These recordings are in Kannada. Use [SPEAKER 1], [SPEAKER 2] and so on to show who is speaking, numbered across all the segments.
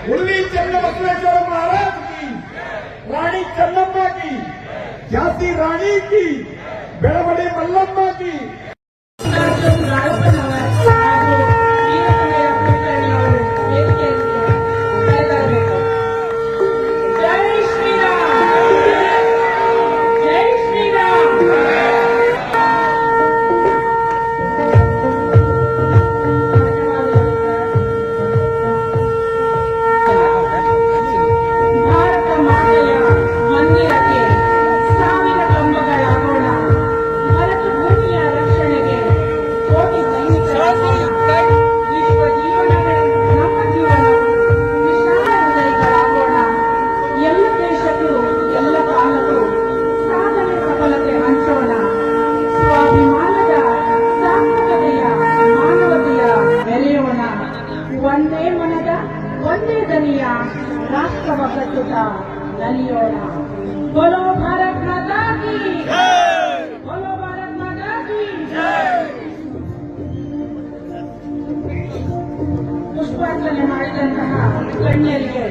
[SPEAKER 1] ಹುಲಿ ಚನ್ನಬಸವೇಶ್ವರ महाराज की, रानी चन्नम्मा की, झांसी रानी की, बेड़वड़ी मल्लम्मा की।
[SPEAKER 2] ಒಂದೇ ಮನದ ಒಂದೇ ದನಿಯ ರಾಷ್ಟ್ರವ ಕಟ್ಟುತ್ತ ನಲಿಯೋಣ. ಬೋಲೋ ಭಾರತ್ ಮಾತಾ ಕಿ, ಬೋಲೋ ಭಾರತ್ ಮಾತಾ ಕಿ. ಪುಷ್ಪಾರ್ಚನೆ ಮಾಡಿದಂತಹ ಗಣ್ಯರಿಗೆ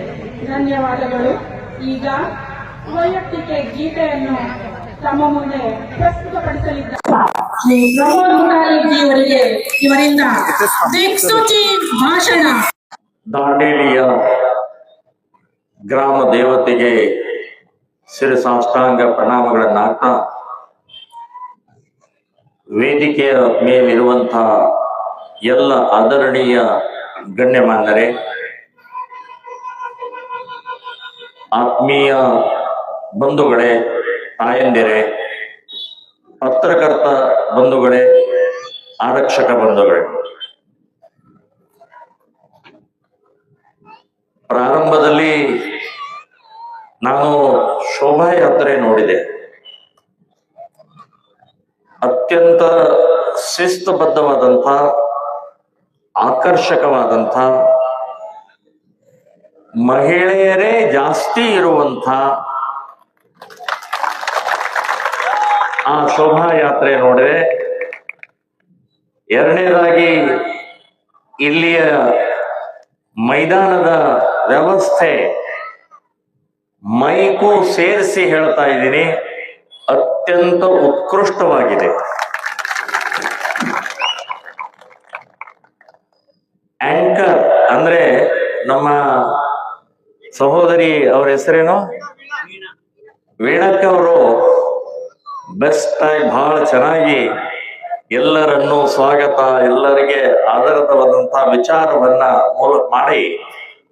[SPEAKER 2] ಧನ್ಯವಾದಗಳು. ಈಗ ವೈಯಕ್ತಿಕ ಗೀತೆಯನ್ನು ತಮ್ಮ ಮುಂದೆ ಪ್ರಸ್ತುತಪಡಿಸಲಿದ್ದಾರೆ. ಅವರಿಗೆ ಇವರಿಂದ ದಿಕ್ಸೂಚಿ ಭಾಷಣ.
[SPEAKER 3] ದಾಂಡೇಲಿಯ ಗ್ರಾಮ ದೇವತೆಗೆ ಶಿರಸಾಷ್ಟಾಂಗ ಪ್ರಣಾಮಗಳನ್ನು ಹಾಕ್ತಾ, ವೇದಿಕೆಯ ಮೇಲಿರುವಂತಹ ಎಲ್ಲ ಆದರಣೀಯ ಗಣ್ಯಮಾನ್ಯರೇ, ಆತ್ಮೀಯ ಬಂಧುಗಳೇ, ತಾಯಂದಿರೇ, ಪತ್ರಕರ್ತ ಬಂಧುಗಳೇ, ಆರಕ್ಷಕ ಬಂಧುಗಳೇ, ಪ್ರಾರಂಭದಲ್ಲಿ ನಾನು ಶೋಭಾಯಾತ್ರೆ ನೋಡಿದೆ. ಅತ್ಯಂತ ಶಿಸ್ತುಬದ್ಧವಾದಂಥ, ಆಕರ್ಷಕವಾದಂಥ, ಮಹಿಳೆಯರೇ ಜಾಸ್ತಿ ಇರುವಂಥ ಆ ಶೋಭಾಯಾತ್ರೆ ನೋಡಿದೆ. ಎರಡನೇದಾಗಿ ಇಲ್ಲಿಯ ಮೈದಾನದ ವ್ಯವಸ್ಥೆ, ಮೈಕು ಸೇರಿಸಿ ಹೇಳ್ತಾ ಇದ್ದೀನಿ, ಅತ್ಯಂತ ಉತ್ಕೃಷ್ಟವಾಗಿದೆ. ಆಂಕರ್ ಅಂದ್ರೆ ನಮ್ಮ ಸಹೋದರಿ, ಅವ್ರ ಹೆಸರೇನು, ವೀಣಕ್ಕ ಅವರು ಬೆಸ್ಟ್ ಆಗಿ ಬಹಳ ಚೆನ್ನಾಗಿ ಎಲ್ಲರನ್ನೂ ಸ್ವಾಗತ, ಎಲ್ಲರಿಗೆ ಆಧಾರವಾದಂತಹ ವಿಚಾರವನ್ನ ಮೂಲಕ ಮಾಡಿ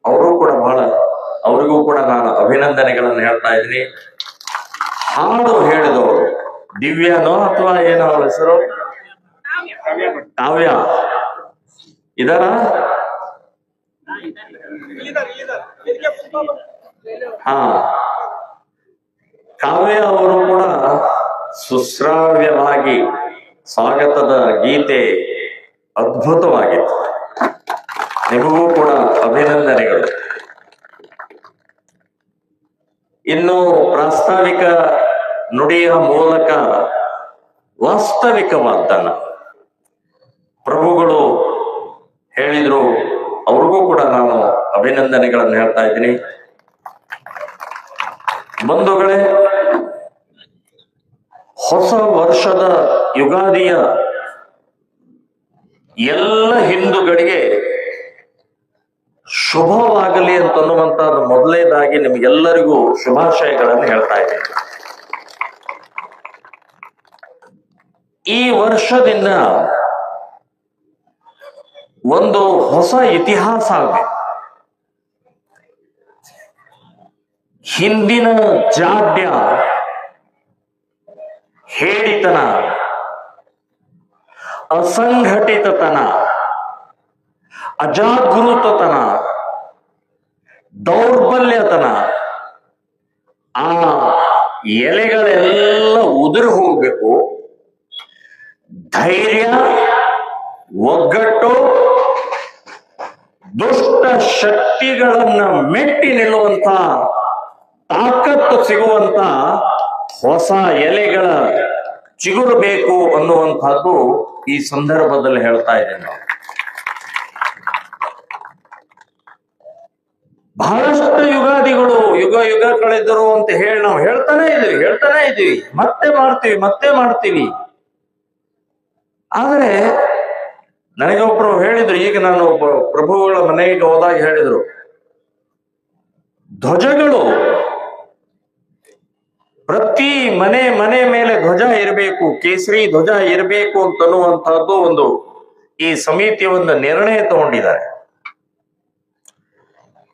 [SPEAKER 3] ಅವರಿಗೂ ಕೂಡ ನಾನು ಅಭಿನಂದನೆಗಳನ್ನು ಹೇಳ್ತಾ ಇದ್ದೀನಿ. ಹಾಡು ಹೇಳಿದವರು ದಿವ್ಯಾನೋ ಅಥವಾ ಏನೋ ಅವಳ ಹೆಸರು, ಕಾವ್ಯ ಇದರ ಕಾವ್ಯ ಅವರು ಕೂಡ ಸುಶ್ರಾವ್ಯವಾಗಿ ಸ್ವಾಗತದ ಗೀತೆ ಅದ್ಭುತವಾಗಿತ್ತು. ನಿಮಗೂ ಕೂಡ ಅಭಿನಂದನೆಗಳು. ಇನ್ನು ಪ್ರಾಸ್ತಾವಿಕ ನುಡಿಯ ಮೂಲಕ ವಾಸ್ತವಿಕವಾದ್ದನ್ನ ಪ್ರಭುಗಳು ಹೇಳಿದ್ರು, ಅವ್ರಿಗೂ ಕೂಡ ನಾನು ಅಭಿನಂದನೆಗಳನ್ನು ಹೇಳ್ತಾ ಇದ್ದೀನಿ. ಬಂಧುಗಳೇ, ಹೊಸ ವರ್ಷದ ಯುಗಾದಿಯ ಎಲ್ಲ ಹಿಂದೂಗಳಿಗೆ ಶುಭವಾಗಲಿ ಅಂತನ್ನುವಂತಹದ್ದು ಮೊದಲನೇದಾಗಿ ನಿಮಗೆಲ್ಲರಿಗೂ ಶುಭಾಶಯಗಳನ್ನು ಹೇಳ್ತಾ ಇದ್ದೀನಿ. ಈ ವರ್ಷದಿಂದ ಒಂದು ಹೊಸ ಇತಿಹಾಸ ಆಗಬೇಕು. ಹಿಂದಿನ ಜಾಡ್ಯ, ಹೇಳಿತನ, ಅಸಂಘಟಿತತನ, ಅಜಾಗೃತತನ, ದೌರ್ಬಲ್ಯತನ, ಆ ಎಲೆಗಳೆಲ್ಲ ಉದುರಿ ಹೋಗ್ಬೇಕು. ಧೈರ್ಯ, ಒಗ್ಗಟ್ಟು, ದುಷ್ಟ ಶಕ್ತಿಗಳನ್ನ ಮೆಟ್ಟಿ ನಿಲ್ಲುವಂತ ತಾಕತ್ತು ಸಿಗುವಂತ ಹೊಸ ಎಲೆಗಳ ಚಿಗುರಬೇಕು ಅನ್ನುವಂಥದ್ದು ಈ ಸಂದರ್ಭದಲ್ಲಿ ಹೇಳ್ತಾ ಇದ್ದೇನೆ. ಬಹಳಷ್ಟು ಯುಗಾದಿಗಳು ಯುಗ ಕಳೆದರು ಅಂತ ಹೇಳಿ ನಾವು ಹೇಳ್ತಾನೆ ಇದೀವಿ, ಮತ್ತೆ ಮಾಡ್ತೀವಿ. ಆದ್ರೆ ನನಗೊಬ್ರು ಹೇಳಿದ್ರು, ಈಗ ನಾನು ಒಬ್ಬ ಪ್ರಭುಗಳ ಮನೆಗೆ ಹೋದಾಗ ಹೇಳಿದ್ರು, ಧ್ವಜಗಳು ಪ್ರತಿ ಮನೆ ಮೇಲೆ ಧ್ವಜ ಇರಬೇಕು, ಕೇಸರಿ ಧ್ವಜ ಇರಬೇಕು ಅಂತನ್ನುವಂತಹದ್ದು ಒಂದು ಈ ಸಮಿತಿ ಒಂದು ನಿರ್ಣಯ ತಗೊಂಡಿದ್ದಾರೆ.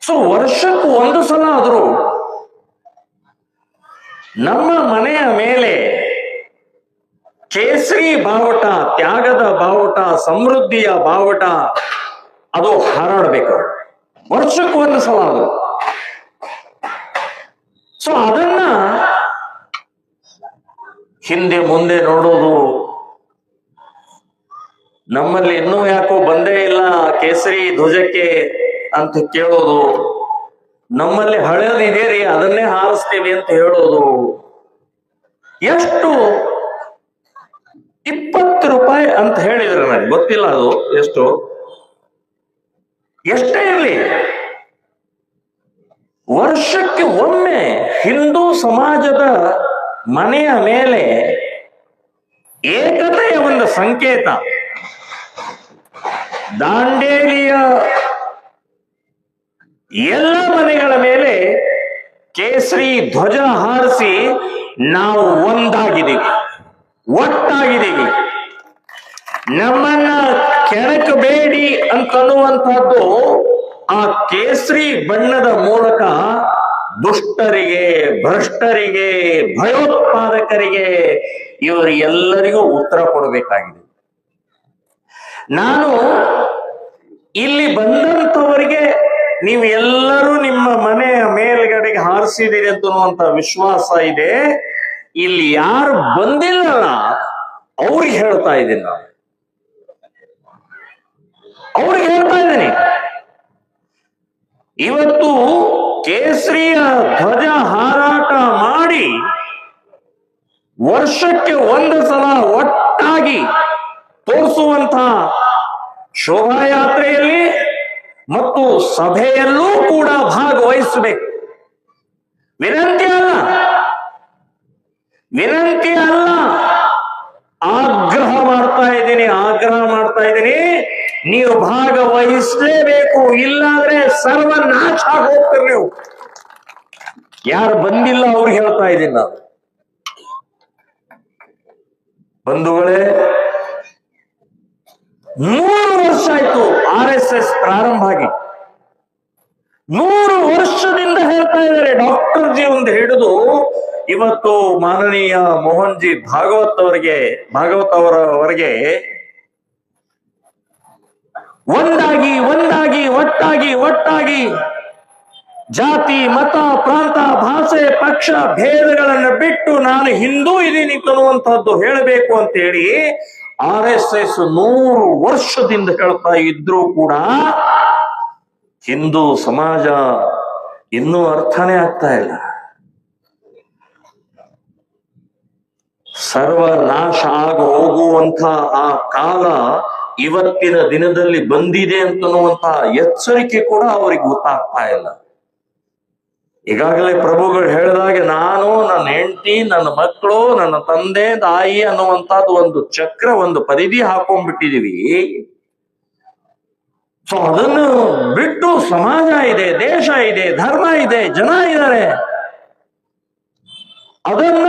[SPEAKER 3] ಸೊ ವರ್ಷಕ್ಕೂ ಒಂದು ಸಲ ಆದ್ರೂ ನಮ್ಮ ಮನೆಯ ಮೇಲೆ ಕೇಸರಿ ಬಾವುಟ, ತ್ಯಾಗದ ಬಾವುಟ, ಸಮೃದ್ಧಿಯ ಬಾವುಟ ಅದು ಹಾರಾಡಬೇಕು, ವರ್ಷಕ್ಕೂ ಒಂದು ಸಲ ಅದು. ಸೊ ಅದನ್ನ ಹಿಂದೆ ಮುಂದೆ ನೋಡೋದು, ನಮ್ಮಲ್ಲಿ ಇನ್ನೂ ಯಾಕೋ ಬಂದೇ ಇಲ್ಲ ಕೇಸರಿ ಧ್ವಜಕ್ಕೆ ಅಂತ ಕೇಳೋದು, ನಮ್ಮಲ್ಲಿ ಹಳೇದಿದೆ ರೀ ಅದನ್ನೇ ಹಾರಿಸ್ತೀವಿ ಅಂತ ಹೇಳೋದು, ಎಷ್ಟು 20 ರೂಪಾಯಿ ಅಂತ ಹೇಳಿದ್ರೆ ನನಗೆ ಗೊತ್ತಿಲ್ಲ ಅದು ಎಷ್ಟೇ ಇರಲಿ, ವರ್ಷಕ್ಕೆ ಒಮ್ಮೆ ಹಿಂದೂ ಸಮಾಜದ ಮನೆಯ ಮೇಲೆ ಏಕತೆಯ ಒಂದು ಸಂಕೇತ, ದಾಂಡೇಲಿಯ ಎಲ್ಲ ಮನೆಗಳ ಮೇಲೆ ಕೇಸರಿ ಧ್ವಜ ಹಾರಿಸಿ ನಾವು ಒಟ್ಟಾಗಿದ್ದೀವಿ. ನಮ್ಮನ್ನ ಕೆಣಕಬೇಡಿ ಅಂತನ್ನುವಂತಹದ್ದು ಆ ಕೇಸರಿ ಬಣ್ಣದ ಮೂಲಕ ದುಷ್ಟರಿಗೆ, ಭ್ರಷ್ಟರಿಗೆ, ಭಯೋತ್ಪಾದಕರಿಗೆ ಇವರೆಲ್ಲರಿಗೂ ಉತ್ತರ ಕೊಡಬೇಕಾಗಿದೆ. ನಾನು ಇಲ್ಲಿ ಬಂದಂತವರಿಗೆ ನೀವು ಎಲ್ಲರೂ ನಿಮ್ಮ ಮನೆಯ ಮೇಲ್ಗಡೆಗೆ ಹಾರಿಸಿದ್ದೀರಿ ಅಂತನ್ನುವಂತ ವಿಶ್ವಾಸ ಇದೆ. ಇಲ್ಲಿ ಯಾರು ಬಂದಿಲ್ಲಲ್ಲ ಅವ್ರಿಗೆ ಹೇಳ್ತಾ ಇದ್ದೀನಿ ನಾನು, ಅವ್ರಿಗೆ ಹೇಳ್ತಾ ಇದ್ದೀನಿ, ಇವತ್ತು ಕೇಸರಿಯ ಧ್ವಜ ಹಾರಾಟ ಮಾಡಿ ವರ್ಷಕ್ಕೆ ಒಂದು ಸಲ ಒಟ್ಟಾಗಿ ತೋರಿಸುವಂತ ಶೋಭಾಯಾತ್ರೆಯಲ್ಲಿ ಮತ್ತು ಸಭೆಯಲ್ಲೂ ಕೂಡ ಭಾಗವಹಿಸಬೇಕು. ವಿನಂತಿ ಅಲ್ಲ, ಆಗ್ರಹ ಮಾಡ್ತಾ ಇದ್ದೀನಿ, ನೀವು ಭಾಗವಹಿಸಲೇಬೇಕು, ಇಲ್ಲಾಂದ್ರೆ ಸರ್ವನಾಶ ಹೋಗ್ತೀರಿ ನೀವು. ಯಾರು ಬಂದಿಲ್ಲ ಅವ್ರಿಗೆ ಹೇಳ್ತಾ ಇದ್ದೀನಿ ನಾನು. ಬಂಧುಗಳೇ, 100 ವರ್ಷ ಆಯ್ತು RSS ಪ್ರಾರಂಭ ಆಗಿ, 100 ವರ್ಷದಿಂದ ಹೇಳ್ತಾ ಇದ್ದಾರೆ ಡಾಕ್ಟರ್ ಜಿ ಒಂದು ಹಿಡಿದು ಇವತ್ತು ಮಾನನೀಯ ಮೋಹನ್ ಜಿ ಭಾಗವತ್ ಅವರವರೆಗೆ ಒಟ್ಟಾಗಿ ಜಾತಿ, ಮತ, ಪ್ರಾಂತ, ಭಾಷೆ, ಪಕ್ಷ ಭೇದಗಳನ್ನು ಬಿಟ್ಟು ನಾನು ಹಿಂದೂ ಇದೀನಿ ಅನ್ನುವಂಥದ್ದು ಹೇಳಬೇಕು ಅಂತ ಹೇಳಿ RSS 100 ವರ್ಷದಿಂದ ಹೇಳ್ತಾ ಇದ್ರೂ ಕೂಡ ಹಿಂದೂ ಸಮಾಜ ಇನ್ನೂ ಅರ್ಥನೇ ಆಗ್ತಾ ಇಲ್ಲ. ಸರ್ವನಾಶ ಆಗಿ ಹೋಗುವಂತ ಆ ಕಾಲ ಇವತ್ತಿನ ದಿನದಲ್ಲಿ ಬಂದಿದೆ ಅಂತನ್ನುವಂತ ಎಚ್ಚರಿಕೆ ಕೂಡ ಅವರಿಗೆ ಗೊತ್ತಾಗ್ತಾ ಇಲ್ಲ. ಈಗಾಗಲೇ ಪ್ರಭುಗಳು ಹೇಳಿದಾಗೆ ನಾನು, ನನ್ನ ಹೆಂಡತಿ, ನನ್ನ ಮಕ್ಕಳು, ನನ್ನ ತಂದೆ ತಾಯಿ ಅನ್ನುವಂಥದ್ದು ಒಂದು ಚಕ್ರ, ಒಂದು ಪರಿಧಿ ಹಾಕೊಂಡ್ಬಿಟ್ಟಿದೀವಿ. ಸೊ ಅದನ್ನು ಬಿಟ್ಟು ಸಮಾಜ ಇದೆ, ದೇಶ ಇದೆ, ಧರ್ಮ ಇದೆ, ಜನ ಇದ್ದಾರೆ, ಅದನ್ನ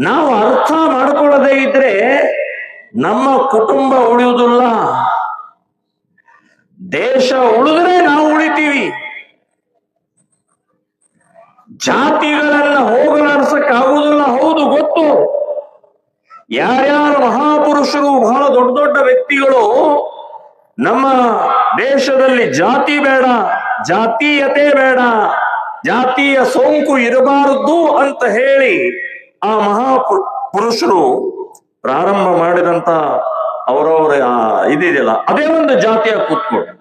[SPEAKER 3] ನಾವು ಅರ್ಥ ಮಾಡ್ಕೊಳ್ಳದೆ ಇದ್ರೆ ನಮ್ಮ ಕುಟುಂಬ ಉಳಿಯುವುದಿಲ್ಲ, ದೇಶ ಉಳಿದ್ರೆ ನಾವು ಉಳಿತೀವಿ. ಜಾತಿಗಳನ್ನ ಹೋಗಲಾಡಿಸಕ್ಕಾಗುವುದಿಲ್ಲ, ಹೌದು ಗೊತ್ತು. ಯಾರ್ಯಾರು ಮಹಾಪುರುಷರು, ಬಹಳ ದೊಡ್ಡ ವ್ಯಕ್ತಿಗಳು ನಮ್ಮ ದೇಶದಲ್ಲಿ ಜಾತಿ ಬೇಡ, ಜಾತೀಯತೆ ಬೇಡ, ಜಾತಿಯ ಸೋಂಕು ಇರಬಾರದು ಅಂತ ಹೇಳಿ ಆ ಮಹಾಪುರುಷರು ಪ್ರಾರಂಭ ಮಾಡಿದಂತ ಅವರವರ ಇದಿದೆಯಲ್ಲ, ಅದೇ ಒಂದು ಜಾತಿಯ ಕೂತ್ಕೊಂಡು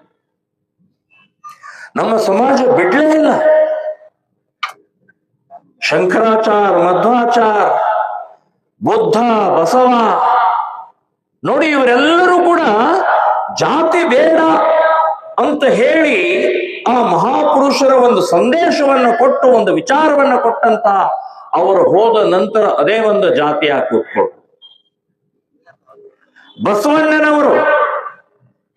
[SPEAKER 3] ನಮ್ಮ ಸಮಾಜ ಬಿಡ್ಲೇ ಇಲ್ಲ. ಶಂಕರಾಚಾರ್ಯ, ಮಧ್ವಾಚಾರ್ಯ, ಬುದ್ಧ, ಬಸವ ನೋಡಿ, ಇವರೆಲ್ಲರೂ ಕೂಡ ಜಾತಿ ಬೇಡ ಅಂತ ಹೇಳಿ ಆ ಮಹಾಪುರುಷ ಮಹಾಪುರುಷರ ಒಂದು ಸಂದೇಶವನ್ನು ಕೊಟ್ಟು ಒಂದು ವಿಚಾರವನ್ನು ಕೊಟ್ಟಂತ ಅವರು ಹೋದ ನಂತರ ಅದೇ ಒಂದು ಜಾತಿಯಾಗಿ ಕೂತ್ಕೊಂಡು ಬಸವಣ್ಣನವರು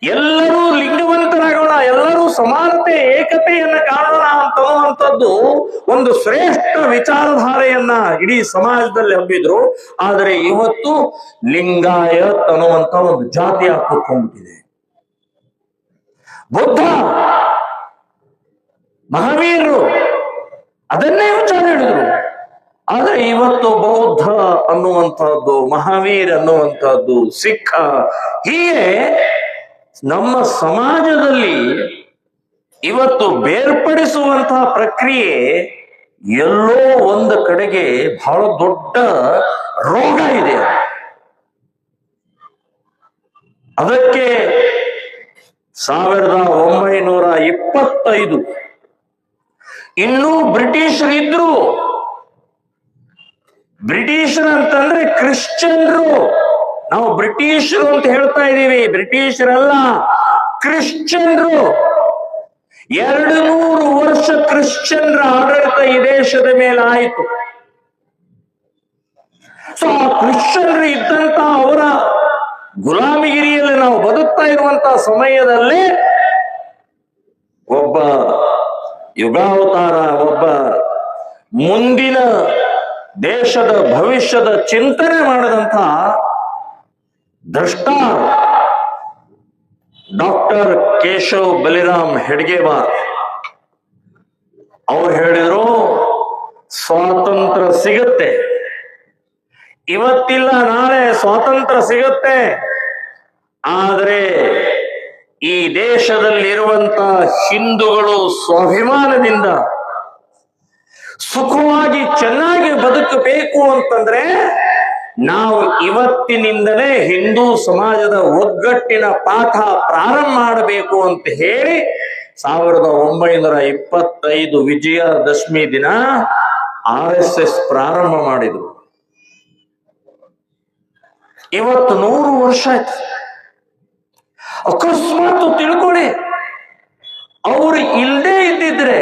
[SPEAKER 3] ಎಲ್ಲರೂ ಲಿಂಗವಂತರಾಗೋಣ, ಎಲ್ಲರೂ ಸಮಾನತೆ ಏಕತೆಯನ್ನ ಕಾಣೋಣ ಅಂತನ್ನುವಂಥದ್ದು ಒಂದು ಶ್ರೇಷ್ಠ ವಿಚಾರಧಾರೆಯನ್ನ ಇಡೀ ಸಮಾಜದಲ್ಲಿ ಹಬ್ಬಿದ್ರು. ಆದರೆ ಇವತ್ತು ಲಿಂಗಾಯತ್ ಅನ್ನುವಂತ ಒಂದು ಜಾತಿ ಹಾಕಿಕೊಂಡಿದೆ. ಬುದ್ಧ ಮಹಾವೀರರು ಅದನ್ನೇ ವಿಚಾರ ಹೇಳಿದ್ರು. ಆದ್ರೆ ಇವತ್ತು ಬೌದ್ಧ ಅನ್ನುವಂಥದ್ದು, ಮಹಾವೀರ್ ಅನ್ನುವಂಥದ್ದು, ಸಿಖ್, ಹೀಗೆ ನಮ್ಮ ಸಮಾಜದಲ್ಲಿ ಇವತ್ತು ಬೇರ್ಪಡಿಸುವಂತಹ ಪ್ರಕ್ರಿಯೆ ಎಲ್ಲೋ ಒಂದು ಕಡೆಗೆ ಬಹಳ ದೊಡ್ಡ ರೋಗ ಇದೆ. ಅದಕ್ಕೆ 1925 ಇನ್ನೂ ಬ್ರಿಟಿಷರಿದ್ರು. ಬ್ರಿಟಿಷರ್ ಅಂತಂದ್ರೆ ಕ್ರಿಶ್ಚಿಯನ್ರು. ನಾವು ಬ್ರಿಟಿಷರು ಅಂತ ಹೇಳ್ತಾ ಇದ್ದೀವಿ, ಬ್ರಿಟಿಷರಲ್ಲ, ಕ್ರಿಶ್ಚಿಯನ್ರು. 200 ವರ್ಷ ಕ್ರಿಶ್ಚಿಯನ್ರ ಆಡಳಿತ ಈ ದೇಶದ ಮೇಲೆ ಆಯಿತು. ಸೊ ಆ ಕ್ರಿಶ್ಚಿಯನ್ರು ಇದ್ದಂತ ಅವರ ಗುಲಾಮಗಿರಿಯಲ್ಲಿ ನಾವು ಬದುಕ್ತಾ ಇರುವಂತಹ ಸಮಯದಲ್ಲೇ ಒಬ್ಬ ಯುಗಾವತಾರ, ಒಬ್ಬ ಮುಂದಿನ ದೇಶದ ಭವಿಷ್ಯದ ಚಿಂತನೆ ಮಾಡಿದಂತ ದ್ರಷ್ಟ ಡಾಕ್ಟರ್ ಕೇಶವ್ ಬಲಿರಾಮ್ ಹೆಡ್ಗೇವಾರ್ ಅವ್ರು ಹೇಳಿದ್ರು, ಸ್ವಾತಂತ್ರ್ಯ ಸಿಗುತ್ತೆ, ಇವತ್ತಿಲ್ಲ ನಾಳೆ ಸ್ವಾತಂತ್ರ್ಯ ಸಿಗುತ್ತೆ, ಆದರೆ ಈ ದೇಶದಲ್ಲಿರುವಂತ ಹಿಂದೂಗಳು ಸ್ವಾಭಿಮಾನದಿಂದ ಸುಖವಾಗಿ ಚೆನ್ನಾಗಿ ಬದುಕಬೇಕು ಅಂತಂದ್ರೆ ನಾವು ಇವತ್ತಿನಿಂದಲೇ ಹಿಂದೂ ಸಮಾಜದ ಒಗ್ಗಟ್ಟಿನ ಪಾಠ ಪ್ರಾರಂಭ ಮಾಡಬೇಕು ಅಂತ ಹೇಳಿ 1925 ವಿಜಯದಶಮಿ ದಿನ RSS ಪ್ರಾರಂಭ ಮಾಡಿದ್ರು. ಇವತ್ತು 100 ವರ್ಷ ಆಯ್ತು. ಅಕಸ್ಮಾತ್ ತಿಳ್ಕೊಳ್ಳಿ, ಅವ್ರು ಇಲ್ಲದೆ ಇದ್ದಿದ್ರೆ,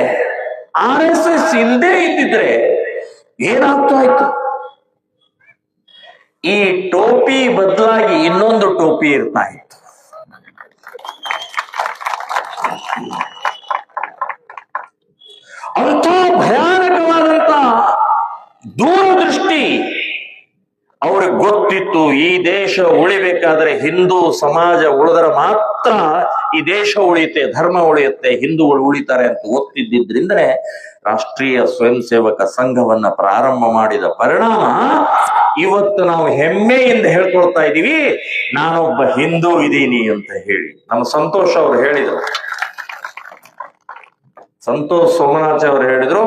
[SPEAKER 3] RSS ಇಲ್ಲದೆ ಇದ್ದಿದ್ರೆ ಏನಾಗ್ತಾ ಇತ್ತು? ಈ ಟೋಪಿ ಬದಲಾಗಿ ಇನ್ನೊಂದು ಟೋಪಿ ಇರ್ತಾ ಇತ್ತು. ಅಂಥ ಭಯಾನಕವಾದಂತ ದೂರದೃಷ್ಟಿ ಅವ್ರಿಗೆ ಗೊತ್ತಿತ್ತು. ಈ ದೇಶ ಉಳಿಬೇಕಾದ್ರೆ ಹಿಂದೂ ಸಮಾಜ ಉಳಿದ್ರೆ ಮಾತ್ರ ಈ ದೇಶ ಉಳಿಯುತ್ತೆ, ಧರ್ಮ ಉಳಿಯುತ್ತೆ, ಹಿಂದೂಗಳು ಉಳಿತಾರೆ ಅಂತ ಗೊತ್ತಿದ್ದಿದ್ರಿಂದಲೇ ರಾಷ್ಟ್ರೀಯ ಸ್ವಯಂ ಸೇವಕ ಸಂಘವನ್ನ ಪ್ರಾರಂಭ ಮಾಡಿದ ಪರಿಣಾಮ ಇವತ್ತು ನಾವು ಹೆಮ್ಮೆಯಿಂದ ಹೇಳ್ಕೊಳ್ತಾ ಇದ್ದೀವಿ, ನಾನೊಬ್ಬ ಹಿಂದೂ ಇದ್ದೀನಿ ಅಂತ ಹೇಳಿ. ನಮ್ಮ ಸಂತೋಷ್ ಅವರು ಹೇಳಿದರು, ಸಂತೋಷ್ ಸೋಮನಾಥ್ ಅವರು ಹೇಳಿದ್ರು,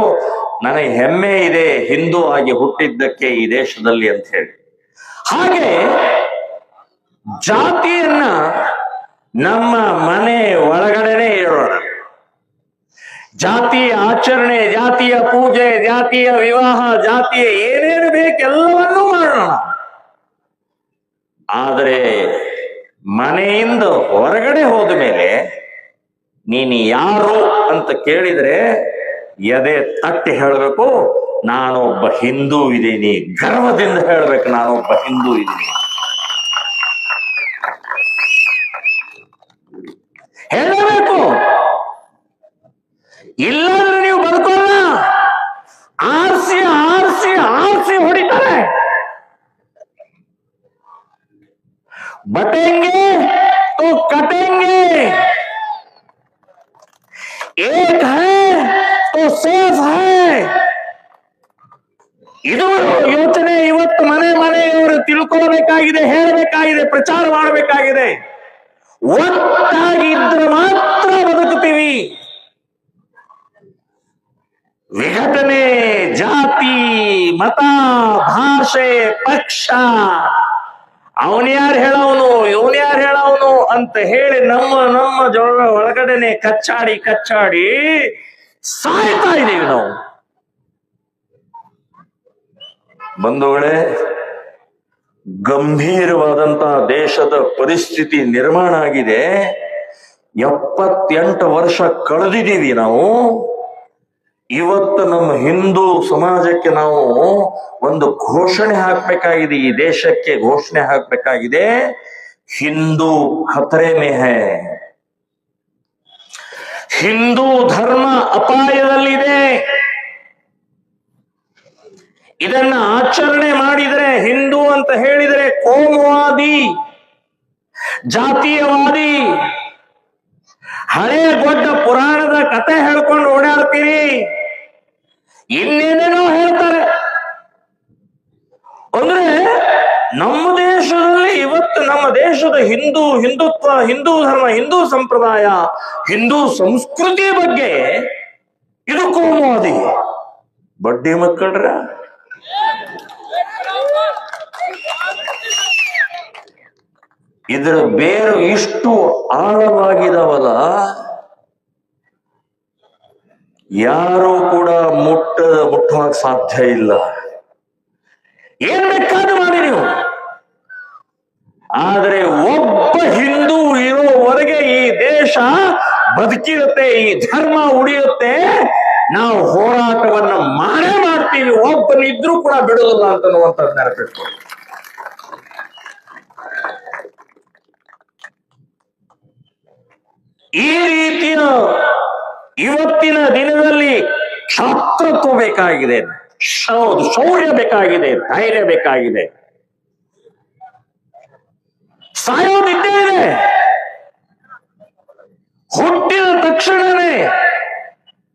[SPEAKER 3] ನನಗೆ ಹೆಮ್ಮೆ ಇದೆ ಹಿಂದೂ ಆಗಿ ಹುಟ್ಟಿದ್ದಕ್ಕೆ ಈ ದೇಶದಲ್ಲಿ ಅಂತ ಹೇಳಿ. ಹಾಗೆ ಜಾತಿಯನ್ನ ನಮ್ಮ ಮನೆ ಒಳಗಡೆನೆ ಇರೋಣ. ಜಾತಿಯ ಆಚರಣೆ, ಜಾತಿಯ ಪೂಜೆ, ಜಾತಿಯ ವಿವಾಹ, ಜಾತಿಯ ಏನೇನು ಬೇಕೆಲ್ಲವನ್ನೂ ಮಾಡೋಣ. ಆದರೆ ಮನೆಯಿಂದ ಹೊರಗಡೆ ಹೋದ ಮೇಲೆ ನೀನು ಯಾರು ಅಂತ ಕೇಳಿದ್ರೆ ಎದೆ ತಟ್ಟಿ ಹೇಳಬೇಕು, ನಾನೊಬ್ಬ ಹಿಂದೂ ಇದ್ದೀನಿ. ಗರ್ವದಿಂದ ಹೇಳ್ಬೇಕು, ನಾನೊಬ್ಬ ಹಿಂದೂ ಇದ್ದೀನಿ. ಹೇಳಬೇಕು. ಇಲ್ಲಾಂದ್ರೆ ನೀವು ಬದುಕೋಲ್ಲ. ಆರ್ಸಿ ಆರ್ಸಿ ಆರ್ಸಿ ಹೊಡಿತಾರೆ. ಬಟೆಂಗೆ तो कटेंगे, एक है तो सेफ है. ಇದು ಯೋಚನೆ ಇವತ್ತು ಮನೆ ಮನೆಯವರು ತಿಳ್ಕೊಳ್ಬೇಕಾಗಿದೆ, ಹೇಳಬೇಕಾಗಿದೆ, ಪ್ರಚಾರ ಮಾಡಬೇಕಾಗಿದೆ. ಒಟ್ಟಾಗಿದ್ರೆ ಮಾತ್ರ ಬದುಕುತ್ತೀವಿ. ವಿಘಟನೆ, ಜಾತಿ, ಮತ, ಭಾಷೆ, ಪಕ್ಷ, ಅವನ್ಯಾರು ಹೇಳವನು ಇವನ್ಯಾರು ಹೇಳವನು ಅಂತ ಹೇಳಿ ನಮ್ಮ ಒಳಗಡೆನೆ ಕಚ್ಚಾಡಿ ಸಾಯ್ತಾ ಇದ್ದೀವಿ ನಾವು. ಬಂಧುಗಳೇ, ಗಂಭೀರವಾದಂತಹ ದೇಶದ ಪರಿಸ್ಥಿತಿ ನಿರ್ಮಾಣ ಆಗಿದೆ. 78 ವರ್ಷ ಕಳೆದಿದ್ದೀವಿ ನಾವು. ಇವತ್ತು ನಮ್ಮ ಹಿಂದೂ ಸಮಾಜಕ್ಕೆ ನಾವು ಒಂದು ಘೋಷಣೆ ಹಾಕಬೇಕಾಗಿದೆ, ಈ ದೇಶಕ್ಕೆ ಘೋಷಣೆ ಹಾಕಬೇಕಾಗಿದೆ, ಹಿಂದೂ ಖತರೆ ಮೇ ಹೈ, ಹಿಂದೂ ಧರ್ಮ ಅಪಾಯದಲ್ಲಿದೆ. ಇದನ್ನ ಆಚರಣೆ ಮಾಡಿದರೆ, ಹಿಂದೂ ಅಂತ ಹೇಳಿದರೆ ಕೋಮುವಾದಿ, ಜಾತೀಯವಾದಿ, ಹಳೆ ದೊಡ್ಡ ಪುರಾಣದ ಕತೆ ಹೇಳ್ಕೊಂಡು ಓಡಾಡ್ತೀರಿ, ಇನ್ನೇನೇನೋ ಹೇಳ್ತಾರೆ. ಅಂದ್ರೆ ನಮ್ಮ ದೇಶದಲ್ಲಿ ಇವತ್ತು ನಮ್ಮ ದೇಶದ ಹಿಂದುತ್ವ, ಹಿಂದೂ ಧರ್ಮ, ಹಿಂದೂ ಸಂಪ್ರದಾಯ, ಹಿಂದೂ ಸಂಸ್ಕೃತಿ ಬಗ್ಗೆ ಇದು ಕೋಮುವಾದಿ. ಬಡ್ಡಿ ಮಕ್ಕಳ್ರ, ಇದರ ಬೇರು ಇಷ್ಟು ಆಳವಾಗಿದವಲ್ಲ, ಯಾರು ಕೂಡ ಮುಟ್ಟುವಾಗ ಸಾಧ್ಯ ಇಲ್ಲ. ಏನ್ ಬೇಕಾದ್ರೂ ಮಾಡಿ ನೀವು, ಆದರೆ ಒಬ್ಬ ಹಿಂದೂ ಇರೋವರೆಗೆ ಈ ದೇಶ ಬದುಕಿರುತ್ತೆ, ಈ ಧರ್ಮ ಉಳಿಯುತ್ತೆ. ನಾವು ಹೋರಾಟವನ್ನ ಮಾಡೇ ಮಾಡ್ತೀವಿ, ಒಬ್ಬನಿದ್ರೂ ಕೂಡ ಬಿಡುವುದಿಲ್ಲ ಅಂತನ್ನುವಂಥದ್ದು ನೆನಪಿಟ್ಕೊಳ್ಳಿ. ಈ ರೀತಿಯ ಇವತ್ತಿನ ದಿನದಲ್ಲಿ ಕ್ಷಾತ್ರತ್ವ ಬೇಕಾಗಿದೆ, ಶೌರ್ಯ ಬೇಕಾಗಿದೆ, ಧೈರ್ಯ ಬೇಕಾಗಿದೆ. ಸಾಯೋದಿದ್ದೇ ಇದೆ. ಹುಟ್ಟಿದ ತಕ್ಷಣವೇ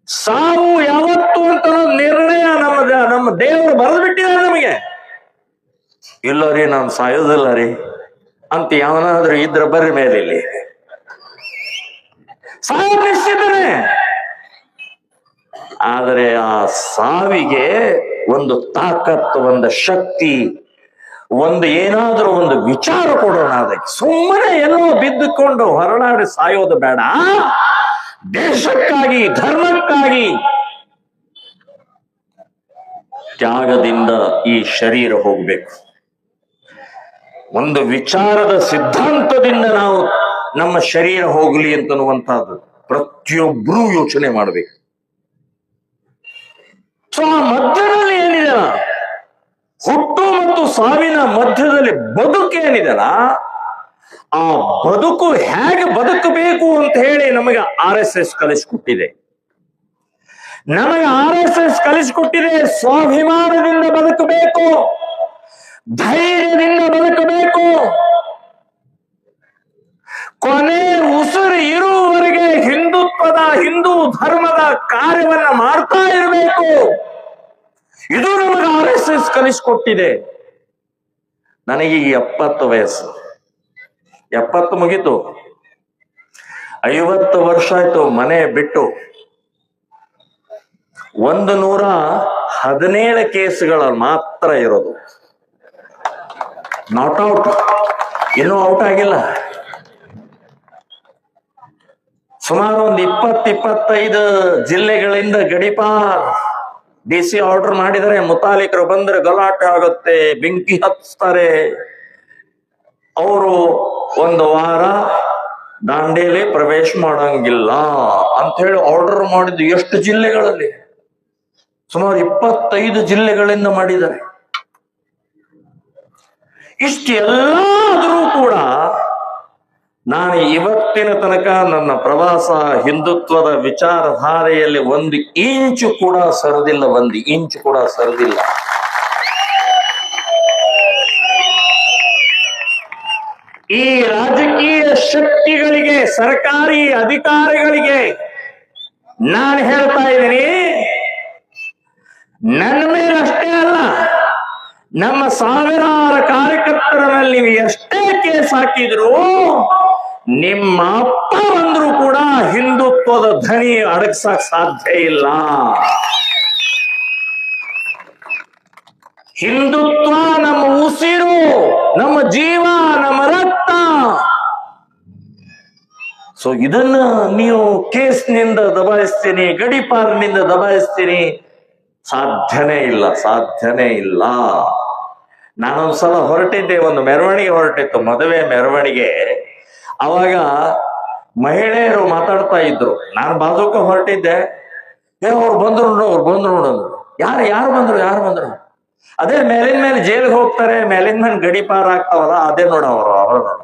[SPEAKER 3] ಸಾವು ಯಾವತ್ತು ಅಂತ ನಿರ್ಣಯ ನಮ್ಮ ದೇವರು ಬರೆದು ಬಿಟ್ಟಿದ್ದಾರೆ ನಮಗೆ. ಇಲ್ಲ ರೀ, ನಾನು ಸಾಯೋದಿಲ್ಲ ರೀ ಅಂತ ಯಾವನಾದ್ರೂ ಇದ್ರ ಬರ್ರಿ ಮೇಲೆ ಇಲ್ಲಿ ಸಾವು ನಿಶ್ಚಿತನೇ. ಆದರೆ ಆ ಸಾವಿಗೆ ಒಂದು ತಾಕತ್ತು, ಒಂದು ಶಕ್ತಿ, ಒಂದು ಏನಾದ್ರೂ ಒಂದು ವಿಚಾರ ಕೊಡೋಣ. ಅದಕ್ಕೆ ಸುಮ್ಮನೆ ಎಲ್ಲೋ ಬಿದ್ದುಕೊಂಡು ಹೊರನಾಡಿ ಸಾಯೋದು ಬೇಡ. ದೇಶಕ್ಕಾಗಿ, ಧರ್ಮಕ್ಕಾಗಿ ತ್ಯಾಗದಿಂದ ಈ ಶರೀರ ಹೋಗ್ಬೇಕು. ಒಂದು ವಿಚಾರದ ಸಿದ್ಧಾಂತದಿಂದ ನಾವು ನಮ್ಮ ಶರೀರ ಹೋಗ್ಲಿ ಅಂತನ್ನುವಂತಹದ್ದು ಪ್ರತಿಯೊಬ್ಬರೂ ಯೋಚನೆ ಮಾಡಬೇಕು. ಸೊ ಆ ಮಧ್ಯದಲ್ಲಿ ಏನಿದೆಲ್ಲ, ಹುಟ್ಟು ಮತ್ತು ಸಾವಿನ ಮಧ್ಯದಲ್ಲಿ ಬದುಕೇನಿದೆಲ್ಲ, ಆ ಬದುಕು ಹೇಗೆ ಬದುಕಬೇಕು ಅಂತ ಹೇಳಿ ನಮಗೆ RSS ಕಲಿಸ್ಕೊಟ್ಟಿದೆ. ನಮಗೆ RSS ಕಲಿಸ್ಕೊಟ್ಟಿದೆ, ಸ್ವಾಭಿಮಾನದಿಂದ ಬದುಕಬೇಕು, ಧೈರ್ಯದಿಂದ ಬದುಕಬೇಕು, ಕೊನೆ ಉಸಿರು ಇರುವವರೆಗೆ ಹಿಂದುತ್ವದ, ಹಿಂದೂ ಧರ್ಮದ ಕಾರ್ಯವನ್ನ ಮಾಡ್ತಾ ಇರಬೇಕು. ಇದು ನಮಗೆ RSS ಕಲಿಸ್ಕೊಟ್ಟಿದೆ. ನನಗೆ 70 ವಯಸ್ಸು, 70 ಮುಗೀತು. 50 ವರ್ಷ ಆಯ್ತು ಮನೆ ಬಿಟ್ಟು. 117 ಕೇಸ್ಗಳು ಮಾತ್ರ ಇರೋದು. ನಾಟ್ ಔಟ್, ಇನ್ನೂ ಔಟ್ ಆಗಿಲ್ಲ. ಸುಮಾರು ಒಂದು 20-25 ಜಿಲ್ಲೆಗಳಿಂದ ಗಡಿಪಾರ್ DC ಆರ್ಡರ್ ಮಾಡಿದರೆ, ಮುತಾಲಿಕರು ಬಂದ್ರೆ ಗಲಾಟೆ ಆಗುತ್ತೆ, ಬೆಂಕಿ ಹಚ್ತಾರೆ. ಅವರು 1 ವಾರ ದಾಂಡೇಲಿ ಪ್ರವೇಶ ಮಾಡಂಗಿಲ್ಲ ಅಂತ ಹೇಳಿ ಆರ್ಡರ್ ಮಾಡಿದ್ದು. ಎಷ್ಟು ಜಿಲ್ಲೆಗಳಲ್ಲಿ? ಸುಮಾರು 25 ಜಿಲ್ಲೆಗಳಿಂದ ಮಾಡಿದ್ದಾರೆ. ಇಷ್ಟೆಲ್ಲ ಆದರೂ ಕೂಡ ನಾನು ಇವತ್ತಿನ ತನಕ ನನ್ನ ಪ್ರವಾಸ ಹಿಂದುತ್ವದ ವಿಚಾರಧಾರೆಯಲ್ಲಿ 1 ಇಂಚು ಕೂಡ ಸರಿದಿಲ್ಲ, 1 ಇಂಚು ಕೂಡ ಸರಿದಿಲ್ಲ. ಈ ರಾಜಕೀಯ ಶಕ್ತಿಗಳಿಗೆ, ಸರ್ಕಾರಿ ಅಧಿಕಾರಿಗಳಿಗೆ ನಾನು ಹೇಳ್ತಾ ಇದ್ದೀನಿ, ನನ್ನ ಮೇಲಷ್ಟೇ ಅಲ್ಲ, ನಮ್ಮ ಸಾವಿರಾರು ಕಾರ್ಯಕರ್ತರ ಮೇಲೆ ನೀವು ಎಷ್ಟೇ ಕೇಸ್ ಹಾಕಿದ್ರು, ನಿಮ್ಮ ಅಪ್ಪ ಬಂದ್ರು ಕೂಡ ಹಿಂದುತ್ವದ ಧ್ವನಿ ಅಡಗಿಸಕ್ ಸಾಧ್ಯ ಇಲ್ಲ. ಹಿಂದುತ್ವ ನಮ್ಮ ಉಸಿರು, ನಮ್ಮ ಜೀವ, ನಮ್ಮ ರಕ್ತ. ಸೊ ಇದನ್ನ ನೀವು ಕೇಸ್ನಿಂದ ದಬಾಯಿಸ್ತೀನಿ, ಗಡಿಪಾರಿನಿಂದ ದಬಾಯಿಸ್ತೀನಿ, ಸಾಧ್ಯನೇ ಇಲ್ಲ, ಸಾಧ್ಯನೇ ಇಲ್ಲ. ನಾನೊಂದ್ಸಲ ಹೊರಟಿದ್ದೆ, ಒಂದು ಮೆರವಣಿಗೆ ಹೊರಟಿತ್ತು, ಮದುವೆ ಮೆರವಣಿಗೆ. ಅವಾಗ ಮಹಿಳೆಯರು ಮಾತಾಡ್ತಾ ಇದ್ರು, ನಾನು ಬಾಜೂಕ ಹೊರಟಿದ್ದೆ. ಅವ್ರು ಬಂದ್ರು ನೋಡು, ಅವ್ರು ಬಂದ್ರು ನೋಡೋದು. ಯಾರು ಬಂದ್ರು? ಅದೇ ಮೇಲಿನ ಮೇಲೆ ಜೈಲಿಗೆ ಹೋಗ್ತಾರೆ, ಮೇಲಿನ ಮೇಲೆ ಗಡಿಪಾರ ಆಗ್ತಾವಲ್ಲ, ಅದೇ ನೋಡ ಅವ್ರು ನೋಡ.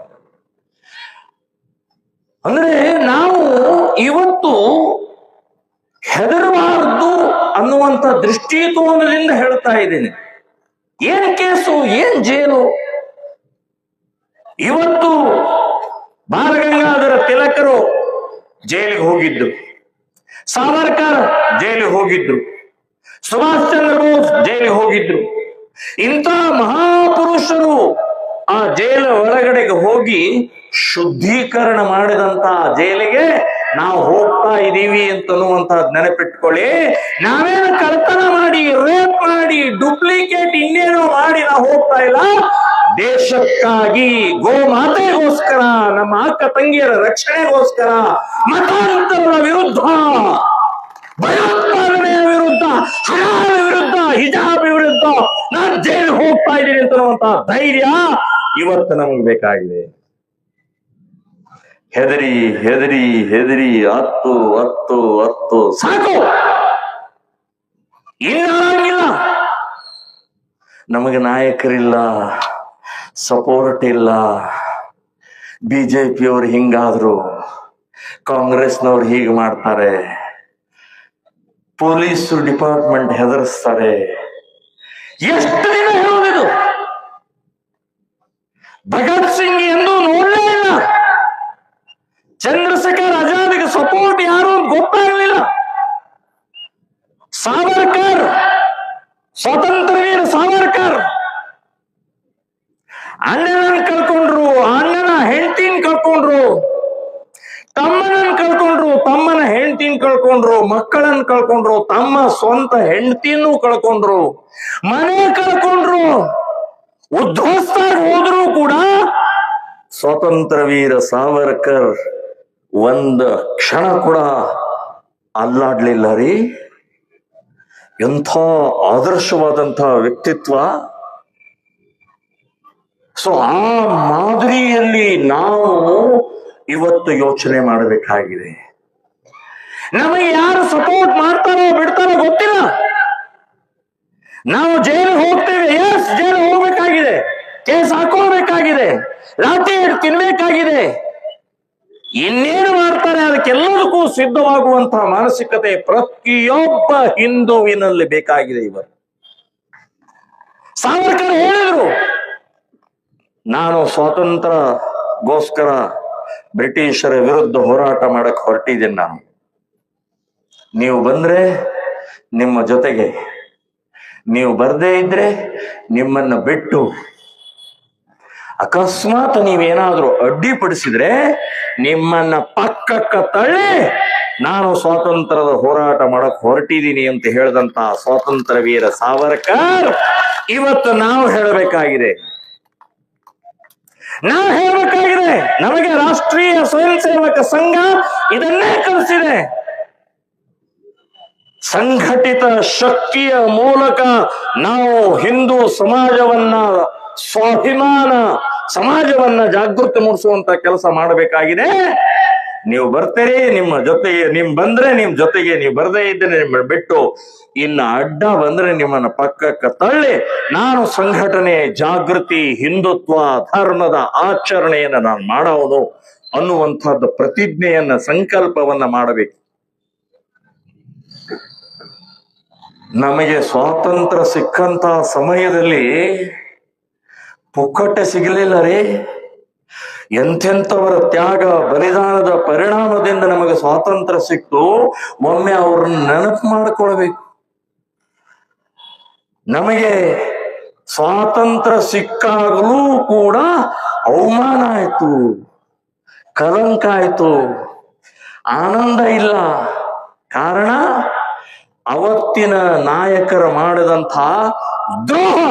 [SPEAKER 3] ಅಂದ್ರೆ ನಾವು ಇವತ್ತು ಹೆದರಬಾರದು ಅನ್ನುವಂತ ದೃಷ್ಟಿಕೋನದಿಂದ ಹೇಳ್ತಾ ಇದ್ದೀನಿ. ಏನ್ ಕೇಸು, ಏನ್ ಜೈಲು? ಇವತ್ತು ಬಾಲಗಂಗಾಧರ ತಿಲಕರು ಜೈಲಿಗೆ ಹೋಗಿದ್ರು, ಸಾವರ್ಕರ್ ಜೈಲಿಗೆ ಹೋಗಿದ್ರು, ಸುಭಾಷ್ ಚಂದ್ರ ಬೋಸ್ ಜೈಲಿಗೆ ಹೋಗಿದ್ರು. ಇಂಥ ಮಹಾಪುರುಷರು ಆ ಜೈಲ ಒಳಗಡೆಗೆ ಹೋಗಿ ಶುದ್ಧೀಕರಣ ಮಾಡಿದಂತ ಜೈಲಿಗೆ ನಾವು ಹೋಗ್ತಾ ಇದೀವಿ ಅಂತನ್ನುವಂತಹದ್ದು ನೆನಪಿಟ್ಕೊಳ್ಳಿ. ನಾವೇನು ಕಳ್ತನ ಮಾಡಿ, ರೇಪ್ ಮಾಡಿ, ಡೂಪ್ಲಿಕೇಟ್ ಇನ್ನೇನೋ ಮಾಡಿ ನಾವು ಹೋಗ್ತಾ ಇಲ್ಲ. ದೇಶಕ್ಕಾಗಿ, ಗೋ ಮಾತೆಗೋಸ್ಕರ, ನಮ್ಮ ಅಕ್ಕ ತಂಗಿಯರ ರಕ್ಷಣೆಗೋಸ್ಕರ, ಮತಾಂತರದ ವಿರುದ್ಧ, ಭಯೋತ್ಪಾದನೆಯ ವಿರುದ್ಧ, ಹರಾಮ ವಿರುದ್ಧ, ಹಿಜಾಬ್ ವಿರುದ್ಧ ನಾನು ಜೈಲು ಹೋಗ್ತಾ ಇದ್ದೀನಿ ಅಂತನ್ನುವಂತ ಧೈರ್ಯ ಇವತ್ತು ನಮಗೆ ಬೇಕಾಗಿದೆ. ಹೆದರಿ ಹೆದರಿ ಹೆದರಿ ಹತ್ತು ಸಾಕು, ಇನ್ನಾಗಿಲ್ಲ. ನಮಗೆ ನಾಯಕರಿಲ್ಲ, ಸಪೋರ್ಟ್ ಇಲ್ಲ. ಬಿಜೆಪಿಯವರು ಹಿಂಗಾದ್ರು, ಕಾಂಗ್ರೆಸ್ನವ್ರು ಹೀಗೆ ಮಾಡ್ತಾರೆ, ಪೊಲೀಸ್ ಡಿಪಾರ್ಟ್ಮೆಂಟ್ ಹೆದರಿಸ್ತಾರೆ. ಎಷ್ಟು ದಿನ ಹೇಳೋದಿದು? ಭಗತ್ ಸಿಂಗ್ ಎಂದು ನೋಡಲೇ ಇಲ್ಲ. ಚಂದ್ರಶೇಖರ್ ಆಜಾದ್ಗೆ ಸಪೋರ್ಟ್ ಯಾರು ಅಂತ ಗೊತ್ತಾಗಲಿಲ್ಲ. ಸಾವರ್ಕರ್, ಸ್ವಾತಂತ್ರ್ಯ ವೀರ ಸಾವರ್ಕರ್ ಅಣ್ಣನನ್ನು ಕಳ್ಕೊಂಡ್ರು, ಅಣ್ಣನ ಹೆಂಡತಿನ ಕಳ್ಕೊಂಡ್ರು, ತಮ್ಮನನ್ನು ಕಳ್ಕೊಂಡ್ರು, ತಮ್ಮನ ಹೆಂಡತಿನ ಕಳ್ಕೊಂಡ್ರು, ಮಕ್ಕಳನ್ನು ಕಳ್ಕೊಂಡ್ರು, ತಮ್ಮ ಸ್ವಂತ ಹೆಂಡತಿನೂ ಕಳ್ಕೊಂಡ್ರು, ಮನೆ ಕಳ್ಕೊಂಡ್ರು, ಉದ್ಧ್ವಸ್ತ ಹೋದ್ರು ಕೂಡ ಸ್ವಾತಂತ್ರ್ಯ ವೀರ ಸಾವರ್ಕರ್ ಒಂದು ಕ್ಷಣ ಕೂಡ ಅಲ್ಲಾಡ್ಲಿಲ್ಲ ರೀ. ಎಂಥ ಆದರ್ಶವಾದಂತಹ ವ್ಯಕ್ತಿತ್ವ. ಸೊ ಆ ಮಾದರಿಯಲ್ಲಿ ನಾವು ಇವತ್ತು ಯೋಚನೆ ಮಾಡಬೇಕಾಗಿದೆ. ನಮಗೆ ಯಾರು ಸಪೋರ್ಟ್ ಮಾಡ್ತಾರೋ ಬಿಡ್ತಾರೋ ಗೊತ್ತಿಲ್ಲ. ನಾವು ಜೈಲಿಗೆ ಹೋಗ್ತೇವೆ, ಎಸ್ ಜೈಲು ಹೋಗ್ಬೇಕಾಗಿದೆ, ಕೇಸ್ ಹಾಕೋಬೇಕಾಗಿದೆ, ಲಾಠಿ ಹಿಡಿದು ತಿನ್ಬೇಕಾಗಿದೆ, ಇನ್ನೇನು ಮಾಡ್ತಾರೆ ಅದಕ್ಕೆಲ್ಲದಕ್ಕೂ ಸಿದ್ಧವಾಗುವಂತಹ ಮಾನಸಿಕತೆ ಪ್ರತಿಯೊಬ್ಬ ಹಿಂದುವಿನಲ್ಲಿ ಬೇಕಾಗಿದೆ. ಇವತ್ತು ಸಾವರ್ಕರ್ ಹೇಳಿದ್ರು, ನಾನು ಸ್ವಾತಂತ್ರ್ಯಗೋಸ್ಕರ ಬ್ರಿಟಿಷರ ವಿರುದ್ಧ ಹೋರಾಟ ಮಾಡಕ್ ಹೊರಟಿದ್ದೀನಿ. ನಾನು, ನೀವು ಬಂದ್ರೆ ನಿಮ್ಮ ಜೊತೆಗೆ, ನೀವು ಬರ್ದೇ ಇದ್ರೆ ನಿಮ್ಮನ್ನ ಬಿಟ್ಟು, ಅಕಸ್ಮಾತ್ ನೀವೇನಾದ್ರೂ ಅಡ್ಡಿಪಡಿಸಿದ್ರೆ ನಿಮ್ಮನ್ನ ಪಕ್ಕಕ್ಕ ತಳ್ಳಿ ನಾನು ಸ್ವಾತಂತ್ರ್ಯದ ಹೋರಾಟ ಮಾಡಕ್ ಹೊರಟಿದ್ದೀನಿ ಅಂತ ಹೇಳಿದಂತ ಸ್ವಾತಂತ್ರ್ಯ ವೀರ ಸಾವರ್ಕರ್ ಇವತ್ತು ನಾವು ಹೇಳಬೇಕಾಗಿದೆ. ನಮಗೆ ರಾಷ್ಟ್ರೀಯ ಸ್ವಯಂ ಸೇವಕ ಸಂಘ ಇದನ್ನೇ ಕಲಿಸಿದೆ. ಸಂಘಟಿತ ಶಕ್ತಿಯ ಮೂಲಕ ನಾವು ಹಿಂದೂ ಸಮಾಜವನ್ನ, ಸ್ವಾಭಿಮಾನ ಸಮಾಜವನ್ನ ಜಾಗೃತಿ ಮೂಡಿಸುವಂತ ಕೆಲಸ ಮಾಡಬೇಕಾಗಿದೆ. ನೀವು ಬರ್ತೀರಿ, ನಿಮ್ಮ ಜೊತೆಗೆ ಬಂದ್ರೆ ನಿಮ್ ಜೊತೆಗೆ, ನೀವು ಬರ್ದೇ ಇದ್ರೆ ನಿಮ್ಮ ಬಿಟ್ಟು, ಇನ್ನು ಅಡ್ಡ ಬಂದ್ರೆ ನಿಮ್ಮನ್ನ ಪಕ್ಕಕ್ಕೆ ತಳ್ಳಿ ನಾನು ಸಂಘಟನೆ, ಜಾಗೃತಿ, ಹಿಂದುತ್ವ, ಧರ್ಮದ ಆಚರಣೆಯನ್ನ ನಾನು ಮಾಡೋನು ಅನ್ನುವಂಥದ್ದು ಪ್ರತಿಜ್ಞೆಯನ್ನ, ಸಂಕಲ್ಪವನ್ನ ಮಾಡಬೇಕು. ನಮಗೆ ಸ್ವಾತಂತ್ರ್ಯ ಸಿಕ್ಕಂತ ಸಮಯದಲ್ಲಿ ಪುಕ್ಕಟ್ಟೆ ಸಿಗಲಿಲ್ಲ ರೀ. ಎಂಥೆಂಥವರ ತ್ಯಾಗ ಬಲಿದಾನದ ಪರಿಣಾಮದಿಂದ ನಮಗೆ ಸ್ವಾತಂತ್ರ್ಯ ಸಿಕ್ತು. ಒಮ್ಮೆ ಅವ್ರನ್ನ ನೆನಪು ಮಾಡಿಕೊಳ್ಬೇಕು. ನಮಗೆ ಸ್ವಾತಂತ್ರ್ಯ ಸಿಕ್ಕಾಗಲೂ ಕೂಡ ಅವಮಾನ ಆಯ್ತು, ಕಲಂಕ ಆಯ್ತು, ಆನಂದ ಇಲ್ಲ. ಕಾರಣ ಅವತ್ತಿನ ನಾಯಕರು ಮಾಡಿದಂಥ ದ್ರೋಹ.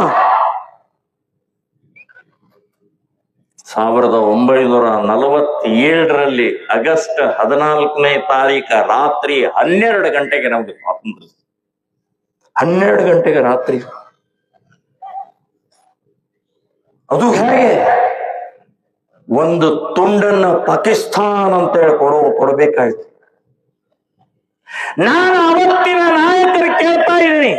[SPEAKER 3] 1947ರಲ್ಲಿ ಆಗಸ್ಟ್ 14ನೇ ತಾರೀಕು ರಾತ್ರಿ 12 ಗಂಟೆಗೆ ನಮ್ಗೆ ಸ್ವಾತಂತ್ರ್ಯ. 12 ಗಂಟೆಗೆ ರಾತ್ರಿ. ಅದು ಹೇಗೆ? ಒಂದು ತುಂಡನ್ನ ಪಾಕಿಸ್ತಾನ ಅಂತ ಹೇಳಿ ಕೊಡಬೇಕಾಯ್ತು. ನಾನು ಅವತ್ತಿನ ನಾಯಕರು ಕೇಳ್ತಾ ಇದ್ದೀನಿ,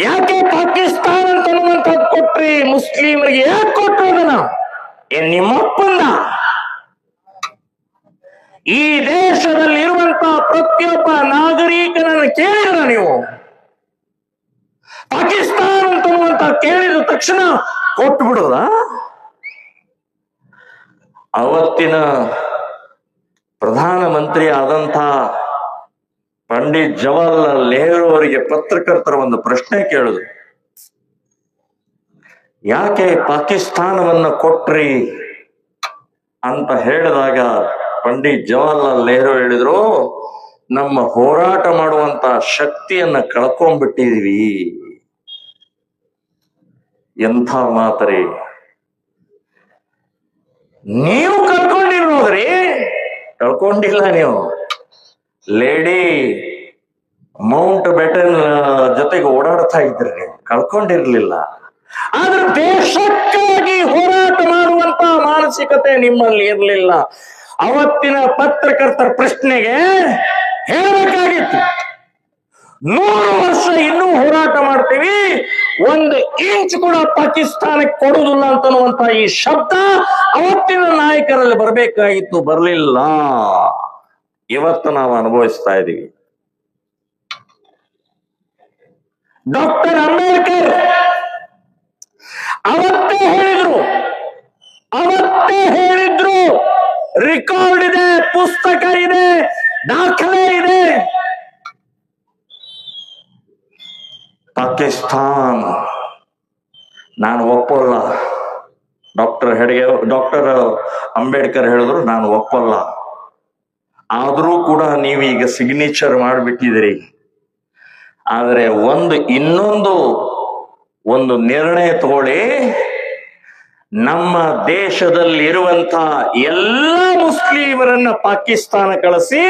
[SPEAKER 3] ಯಾಕೆ ಪಾಕಿಸ್ತಾನ ಅಂತ ಅನ್ನುವಂಥದ್ದು ಕೊಟ್ರಿ ಮುಸ್ಲಿಮರಿಗೆ? ಯಾಕೆ ಕೊಟ್ರು ಅದನ್ನ? ನಿಮ್ಮಪ್ಪಂದ? ಈ ದೇಶದಲ್ಲಿ ಇರುವಂತಹ ಪ್ರತಿಯೊಬ್ಬ ನಾಗರಿಕನನ್ನು ಕೇಳಿದ್ರ ನೀವು? ಪಾಕಿಸ್ತಾನ ಅಂತ ಕೇಳಿದ ತಕ್ಷಣ ಕೊಟ್ಟು ಬಿಡೋದ? ಅವತ್ತಿನ ಪ್ರಧಾನಮಂತ್ರಿ ಆದಂತ ಪಂಡಿತ್ ಜವಾಹರ್ಲಾಲ್ ನೆಹರು ಅವರಿಗೆ ಪತ್ರಕರ್ತರ ಒಂದು ಪ್ರಶ್ನೆ ಕೇಳಿದ್ರು, ಯಾಕೆ ಪಾಕಿಸ್ತಾನವನ್ನ ಕೊಟ್ರಿ ಅಂತ ಹೇಳಿದಾಗ ಪಂಡಿತ್ ಜವಾಹರ್ಲಾಲ್ ನೆಹರು ಹೇಳಿದ್ರು, ನಮ್ಮ ಹೋರಾಟ ಮಾಡುವಂತ ಶಕ್ತಿಯನ್ನ ಕಳ್ಕೊಂಡ್ಬಿಟ್ಟಿದೀವಿ. ಎಂಥ ಮಾತರಿ! ನೀವು ಕಳ್ಕೊಂಡಿರೋದ್ರಿ? ಕಳ್ಕೊಂಡಿಲ್ಲ ನೀವು. ಲೇಡಿ ಮೌಂಟ್ ಬೆಟನ್ ಜೊತೆಗೆ ಓಡಾಡ್ತಾ ಇದ್ರಿ, ನೀವು ಕಳ್ಕೊಂಡಿರ್ಲಿಲ್ಲ. ಆದ್ರೆ ದೇಶಕ್ಕಾಗಿ ಹೋರಾಟ ಮಾಡುವಂತ ಮಾನಸಿಕತೆ ನಿಮ್ಮಲ್ಲಿ ಇರಲಿಲ್ಲ. ಅವತ್ತಿನ ಪತ್ರಕರ್ತರ ಪ್ರಶ್ನೆಗೆ ಹೇಳಬೇಕಾಗಿತ್ತು, 100 ವರ್ಷ ಇನ್ನೂ ಹೋರಾಟ ಮಾಡ್ತೀವಿ, 1 ಇಂಚ್ ಕೂಡ ಪಾಕಿಸ್ತಾನಕ್ಕೆ ಕೊಡುವುದಿಲ್ಲ ಅಂತನ್ನುವಂತ ಈ ಶಬ್ದ ಅವತ್ತಿನ ನಾಯಕರಲ್ಲಿ ಬರಬೇಕಾಗಿತ್ತು, ಬರಲಿಲ್ಲ. ಇವತ್ತು ನಾವು ಅನುಭವಿಸ್ತಾ ಇದ್ದೀವಿ. ಡಾಕ್ಟರ್ ಅಂಬೇಡ್ಕರ್ ಅವತ್ತೇ ಹೇಳಿದ್ರು, ರೆಕಾರ್ಡ್ ಇದೆ, ಪುಸ್ತಕ ಇದೆ, ದಾಖಲೆ ಇದೆ. ಪಾಕಿಸ್ತಾನ್ ನಾನು ಒಪ್ಪಲ್ಲ. ಡಾಕ್ಟರ್ ಅಂಬೇಡ್ಕರ್ ಹೇಳಿದ್ರು, ನಾನು ಒಪ್ಪಲ್ಲ. ಆದ್ರೂ ಕೂಡ ನೀವೀಗ ಸಿಗ್ನೇಚರ್ ಮಾಡಿಬಿಟ್ಟಿದಿರಿ. ಆದರೆ ಒಂದು ನಿರ್ಣಯ ತಗೊಳ್ಳಿ, ನಮ್ಮ ದೇಶದಲ್ಲಿ ಇರುವಂತ ಎಲ್ಲ ಮುಸ್ಲಿಮರನ್ನ ಪಾಕಿಸ್ತಾನ ಕಳಿಸಿ,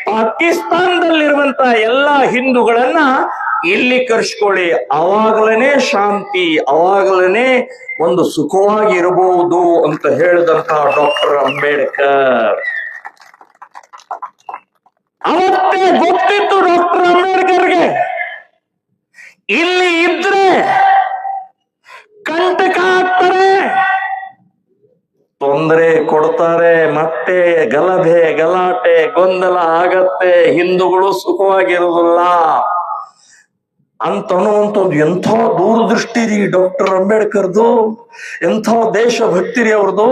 [SPEAKER 3] ಪಾಕಿಸ್ತಾನದಲ್ಲಿರುವಂತ ಎಲ್ಲ ಹಿಂದೂಗಳನ್ನ ಇಲ್ಲಿ ಕರ್ಸ್ಕೊಳ್ಳಿ. ಅವಾಗಲೇ ಶಾಂತಿ, ಅವಾಗಲೇ ಒಂದು ಸುಖವಾಗಿ ಇರಬಹುದು ಅಂತ ಹೇಳಿದಂತ ಡಾಕ್ಟರ್ ಅಂಬೇಡ್ಕರ್. ಅವತ್ತೇ ಗೊತ್ತಿತ್ತು ಡಾಕ್ಟರ್ ಅಂಬೇಡ್ಕರ್ಗೆ, ಇಲ್ಲಿ ಇದ್ರೆ ಕಂಟಕ ಆಗ್ತಾರೆ, ತೊಂದರೆ ಕೊಡ್ತಾರೆ, ಮತ್ತೆ ಗಲಾಟೆ ಗೊಂದಲ ಆಗತ್ತೆ, ಹಿಂದೂಗಳು ಸುಖವಾಗಿರುವುದಿಲ್ಲ ಅಂತನ್ನುವಂಥದ್ದು ಎಂಥ ದೂರದೃಷ್ಟಿ ರೀ ಡಾಕ್ಟರ್ ಅಂಬೇಡ್ಕರ್ದು, ಎಂಥ ದೇಶಭಕ್ತಿ ರೀ ಅವ್ರದ್ದು.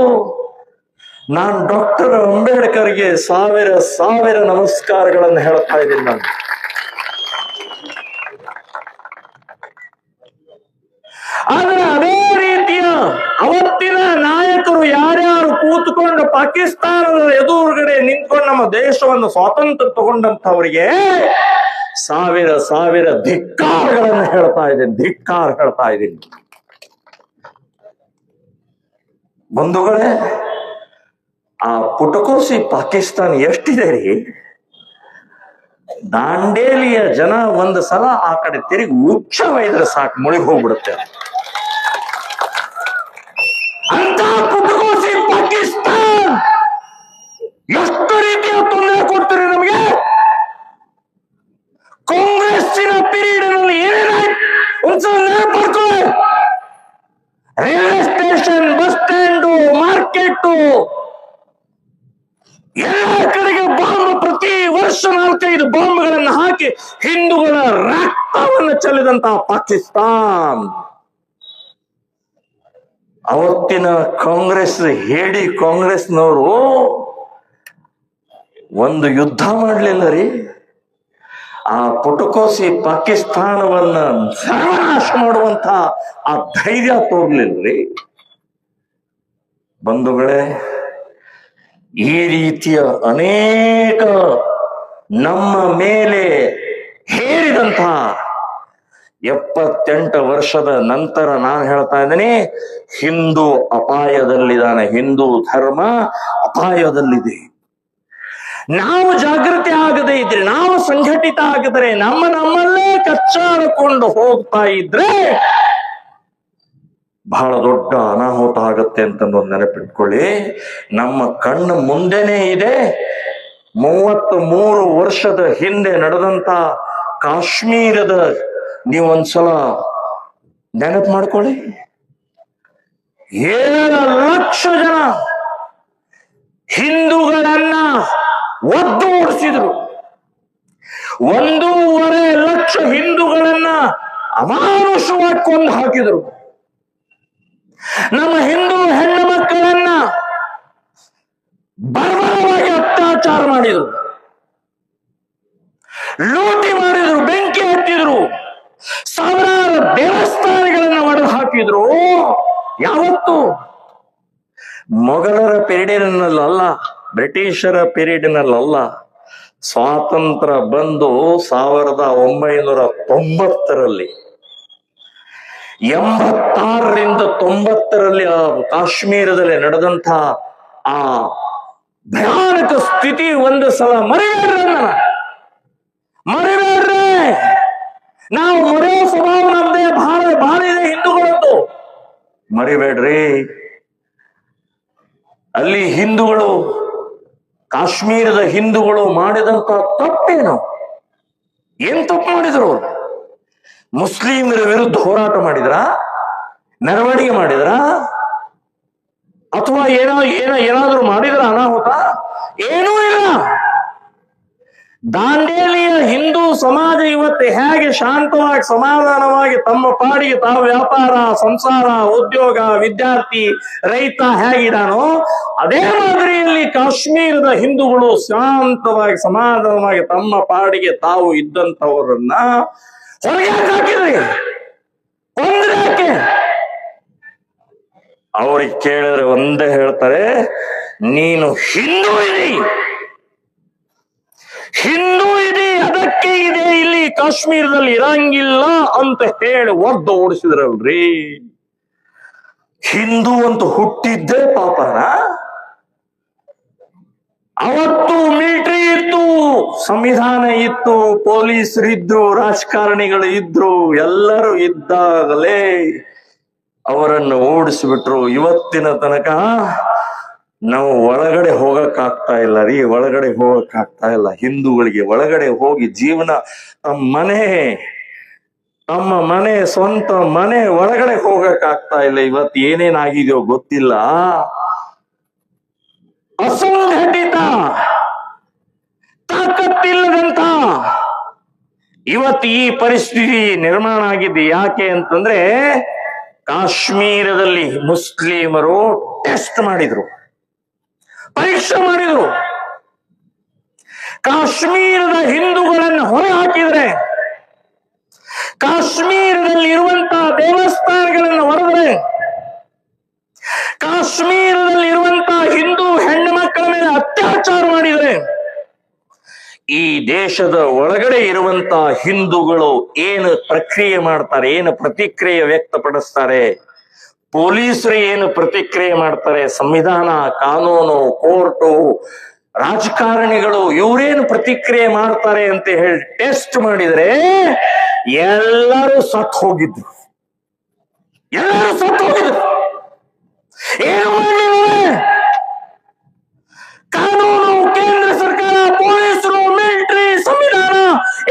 [SPEAKER 3] ನಾನು ಡಾಕ್ಟರ್ ಅಂಬೇಡ್ಕರ್ಗೆ ಸಾವಿರ ನಮಸ್ಕಾರಗಳನ್ನು ಹೇಳ್ತಾ ಇದ್ದೀನಿ. ನಾನು ಆದ್ರೆ ಅದೇ ರೀತಿಯ ಅವತ್ತಿನ ನಾಯಕರು ಯಾರ್ಯಾರು ಕೂತ್ಕೊಂಡು ಪಾಕಿಸ್ತಾನದ ಎದುರುಗಡೆ ನಿಂತ್ಕೊಂಡು ನಮ್ಮ ದೇಶವನ್ನು ಸ್ವಾತಂತ್ರ್ಯ ತಗೊಂಡಂತವರಿಗೆ ಸಾವಿರ ಧಿಕ್ಕಾರಗಳನ್ನು ಹೇಳ್ತಾ ಇದ್ದೀನಿ. ಬಂಧುಗಳೇ, ಆ ಪುಟಕೋಸಿ ಪಾಕಿಸ್ತಾನ ಎಷ್ಟಿದೆ ರೀ? ದಾಂಡೇಲಿಯ ಜನ ಒಂದು ಸಲ ಆ ಕಡೆ ತಿರುಗಿ ಉಚ್ಚವೈದ್ರೆ ಸಾಕು, ಮುಳುಗಿ ಹೋಗ್ಬಿಡುತ್ತೆ. ಅಂತ ಪುಟಕೋಸಿ ಪಾಕಿಸ್ತಾನ್ ಎಷ್ಟು ರೀತಿಯ ತೊಂದರೆ ಕೊಡ್ತೀರಿ ನಮಗೆ? ಕಾಂಗ್ರೆಸ್ಸಿನ ಪೀರಿಯಡ್ನಲ್ಲಿ ಏನೇನಾಯ್ತು ಒಂದ್ಸಲ ನೆನಪಡ್ಕೊಳ್ಳಿ. Railway station, bus stand, market ಎಲ್ಲ ಕಡೆಗೆ ಬಾಂಬ್, ಪ್ರತಿ ವರ್ಷ 4-5 ಬಾಂಬ್ಗಳನ್ನು ಹಾಕಿ ಹಿಂದೂಗಳ ರಕ್ತವನ್ನು ಚೆಲ್ಲಿದಂತಹ ಪಾಕಿಸ್ತಾನ್. ಅವತ್ತಿನ ಕಾಂಗ್ರೆಸ್ನವರು ಒಂದು ಯುದ್ಧ ಮಾಡಲಿಲ್ಲ ರೀ. ಆ ಪುಟಕೋಸಿ ಪಾಕಿಸ್ತಾನವನ್ನ ಸರ್ವನಾಶ ಮಾಡುವಂತ ಆ ಧೈರ್ಯ ತೋರ್ಲಿಲ್ರಿ. ಬಂಧುಗಳೇ, ಈ ರೀತಿಯ ಅನೇಕ ನಮ್ಮ ಮೇಲೆ ಹೇರಿದಂತ 78 ವರ್ಷದ ನಂತರ ನಾನು ಹೇಳ್ತಾ ಇದ್ದೀನಿ, ಹಿಂದೂ ಅಪಾಯದಲ್ಲಿದ್ದಾನೆ. ಹಿಂದೂ ಧರ್ಮ ಅಪಾಯದಲ್ಲಿದೆ. ನಾವು ಜಾಗೃತಿ ಆಗದೆ ಇದ್ರೆ, ನಾವು ಸಂಘಟಿತ ಆಗಿದ್ರೆ, ನಮ್ಮಲ್ಲೇ ಕಚ್ಚಾಡಿಕೊಂಡು ಹೋಗ್ತಾ ಇದ್ರೆ ಬಹಳ ದೊಡ್ಡ ಅನಾಹುತ ಆಗತ್ತೆ ಅಂತ ನೆನಪಿಟ್ಕೊಳ್ಳಿ. ನಮ್ಮ ಕಣ್ಣು ಮುಂದೆನೇ ಇದೆ, 33 ವರ್ಷದ ಹಿಂದೆ ನಡೆದಂತ ಕಾಶ್ಮೀರದ ನೀವೊಂದ್ಸಲ ನೆನಪು ಮಾಡ್ಕೊಳ್ಳಿ. 7 ಲಕ್ಷ ಜನ ಹಿಂದೂಗಳನ್ನ ಒದ್ದು ಓಡಿಸಿದ್ರು. 1.5 ಲಕ್ಷ ಹಿಂದೂಗಳನ್ನ ಅಮಾನುಷವಾಗಿ ಕೊಂದು ಹಾಕಿದರು. ನಮ್ಮ ಹಿಂದೂ ಹೆಣ್ಣು ಮಕ್ಕಳನ್ನ ಬರ್ಬರವಾಗಿ ಅತ್ಯಾಚಾರ ಮಾಡಿದ್ರು, ಲೂಟಿ ಮಾಡಿದ್ರು, ಬೆಂಕಿ ಹತ್ತಿದ್ರು, ಸಾವಿರಾರು ದೇವಸ್ಥಾನಗಳನ್ನ ಒಡೆದು ಹಾಕಿದ್ರು. ಯಾವತ್ತು? ಮೊಘಲರ ಪೀರಿಯಡ್ನಲ್ಲ, ಬ್ರಿಟಿಷರ ಪೀರಿಯಡ್ನಲ್ಲ. ಸ್ವಾತಂತ್ರ್ಯ ಬಂದು 1990ರಲ್ಲಿ 86ರಿಂದ 90ರಲ್ಲಿ ಆ ಕಾಶ್ಮೀರದಲ್ಲಿ ನಡೆದಂತ ಆ ಭಯಾನಕ ಸ್ಥಿತಿ ಒಂದು ಸಲ ಮರಿಬೇಡ್ರಿ. ನಾವು ಮರೆಯೋ ಸ್ವಭಾವ ನಮ್ದೇ ಬಹಳ ಇದೆ ಹಿಂದೂಗಳದ್ದು. ಮರಿಬೇಡ್ರಿ. ಅಲ್ಲಿ ಹಿಂದೂಗಳು, ಕಾಶ್ಮೀರದ ಹಿಂದೂಗಳು ಮಾಡಿದಂತ ತಪ್ಪೇನು? ಏನ್ ತಪ್ಪು ಮಾಡಿದ್ರು? ಮುಸ್ಲಿಮರ ವಿರುದ್ಧ ಹೋರಾಟ ಮಾಡಿದ್ರ? ಮೆರವಣಿಗೆ ಮಾಡಿದ್ರ? ಅಥವಾ ಏನಾದ್ರೂ ಮಾಡಿದ್ರ ಅನಾಹುತ? ಏನೂ ಇಲ್ಲ. ದಾಂಡೇಲಿಯ ಹಿಂದೂ ಸಮಾಜ ಇವತ್ತು ಹೇಗೆ ಶಾಂತವಾಗಿ ಸಮಾಧಾನವಾಗಿ ತಮ್ಮ ಪಾಡಿಗೆ ತಾವು ವ್ಯಾಪಾರ, ಸಂಸಾರ, ಉದ್ಯೋಗ, ವಿದ್ಯಾರ್ಥಿ, ರೈತ ಹೇಗಿದಾನೋ ಅದೇ ಮಾದರಿಯಲ್ಲಿ ಕಾಶ್ಮೀರದ ಹಿಂದೂಗಳು ಶಾಂತವಾಗಿ ಸಮಾಧಾನವಾಗಿ ತಮ್ಮ ಪಾಡಿಗೆ ತಾವು ಇದ್ದಂಥವರನ್ನ ಹೊರಗೆ ಹಾಕಿದ್ರಿ. ಕೊಂದ್ರೆ ಯಾಕೆ? ಅವ್ರಿಗೆ ಕೇಳಿದ್ರೆ ಒಂದೇ ಹೇಳ್ತಾರೆ, ನೀನು ಹಿಂದೂ ಇದಿ, ಅದಕ್ಕೆ ಇದೆ ಇಲ್ಲಿ ಕಾಶ್ಮೀರದಲ್ಲಿ ಇರಂಗಿಲ್ಲ ಅಂತ ಹೇಳಿ ಒದ್ದು ಓಡಿಸಿದ್ರಲ್ರಿ. ಹಿಂದೂ ಅಂತ ಹುಟ್ಟಿದ್ದೇ ಪಾಪನ. ಅವತ್ತು ಮಿಲಿಟರಿ ಇತ್ತು, ಸಂವಿಧಾನ ಇತ್ತು, ಪೊಲೀಸರಿದ್ರು, ರಾಜಕಾರಣಿಗಳು ಇದ್ರು, ಎಲ್ಲರೂ ಇದ್ದಾಗಲೇ ಅವರನ್ನು ಓಡಿಸಿಬಿಟ್ರು. ಇವತ್ತಿನ ತನಕ ನಾವು ಒಳಗಡೆ ಹೋಗಕ್ಕಾಗ್ತಾ ಇಲ್ಲ ರೀ, ಒಳಗಡೆ ಹೋಗಕ್ಕಾಗ್ತಾ ಇಲ್ಲ. ಹಿಂದೂಗಳಿಗೆ ಒಳಗಡೆ ಹೋಗಿ ಜೀವನ, ತಮ್ಮ ಮನೆ ಸ್ವಂತ ಮನೆ ಒಳಗಡೆ ಹೋಗಕ್ಕಾಗ್ತಾ ಇಲ್ಲ. ಇವತ್ತು ಏನೇನಾಗಿದೆಯೋ ಗೊತ್ತಿಲ್ಲ. ಅಸಂಘಟಿತ ತಾಕತ್ತಿಲ್ಲದಂತ ಇವತ್ತು ಈ ಪರಿಸ್ಥಿತಿ ನಿರ್ಮಾಣ ಆಗಿದೆ. ಯಾಕೆ ಅಂತಂದ್ರೆ ಕಾಶ್ಮೀರದಲ್ಲಿ ಮುಸ್ಲಿಮರು ಟೆಸ್ಟ್ ಮಾಡಿದ್ರು, ಪರೀಕ್ಷೆ ಮಾಡಿದ್ರು. ಕಾಶ್ಮೀರದ ಹಿಂದೂಗಳನ್ನು ಹೊರ ಹಾಕಿದ್ರೆ, ಕಾಶ್ಮೀರದಲ್ಲಿ ಇರುವಂತಹ ದೇವಸ್ಥಾನಗಳನ್ನು ಹೊರದ್ರೆ, ಕಾಶ್ಮೀರದಲ್ಲಿ ಇರುವಂತಹ ಹಿಂದೂ ಹೆಣ್ಣು ಮಕ್ಕಳ ಮೇಲೆ ಅತ್ಯಾಚಾರ ಮಾಡಿದ್ರೆ, ಈ ದೇಶದ ಒಳಗಡೆ ಇರುವಂತಹ ಹಿಂದೂಗಳು ಏನು ಪ್ರಕ್ರಿಯೆ ಮಾಡ್ತಾರೆ, ಏನು ಪ್ರತಿಕ್ರಿಯೆ ವ್ಯಕ್ತಪಡಿಸ್ತಾರೆ, ಪೊಲೀಸರು ಏನು ಪ್ರತಿಕ್ರಿಯೆ ಮಾಡ್ತಾರೆ, ಸಂವಿಧಾನ, ಕಾನೂನು, ಕೋರ್ಟು, ರಾಜಕಾರಣಿಗಳು ಇವರೇನು ಪ್ರತಿಕ್ರಿಯೆ ಮಾಡ್ತಾರೆ ಅಂತ ಹೇಳಿ ಟೆಸ್ಟ್ ಮಾಡಿದ್ರೆ ಎಲ್ಲರೂ ಸತ್ತು ಹೋಗಿದ್ರು. ಏನು ಮಾಡಲಿಲ್ಲ. ಕಾನೂನು, ಕೇಂದ್ರ ಸರ್ಕಾರ, ಪೊಲೀಸರು, ಮಿಲಿಟರಿ, ಸಂವಿಧಾನ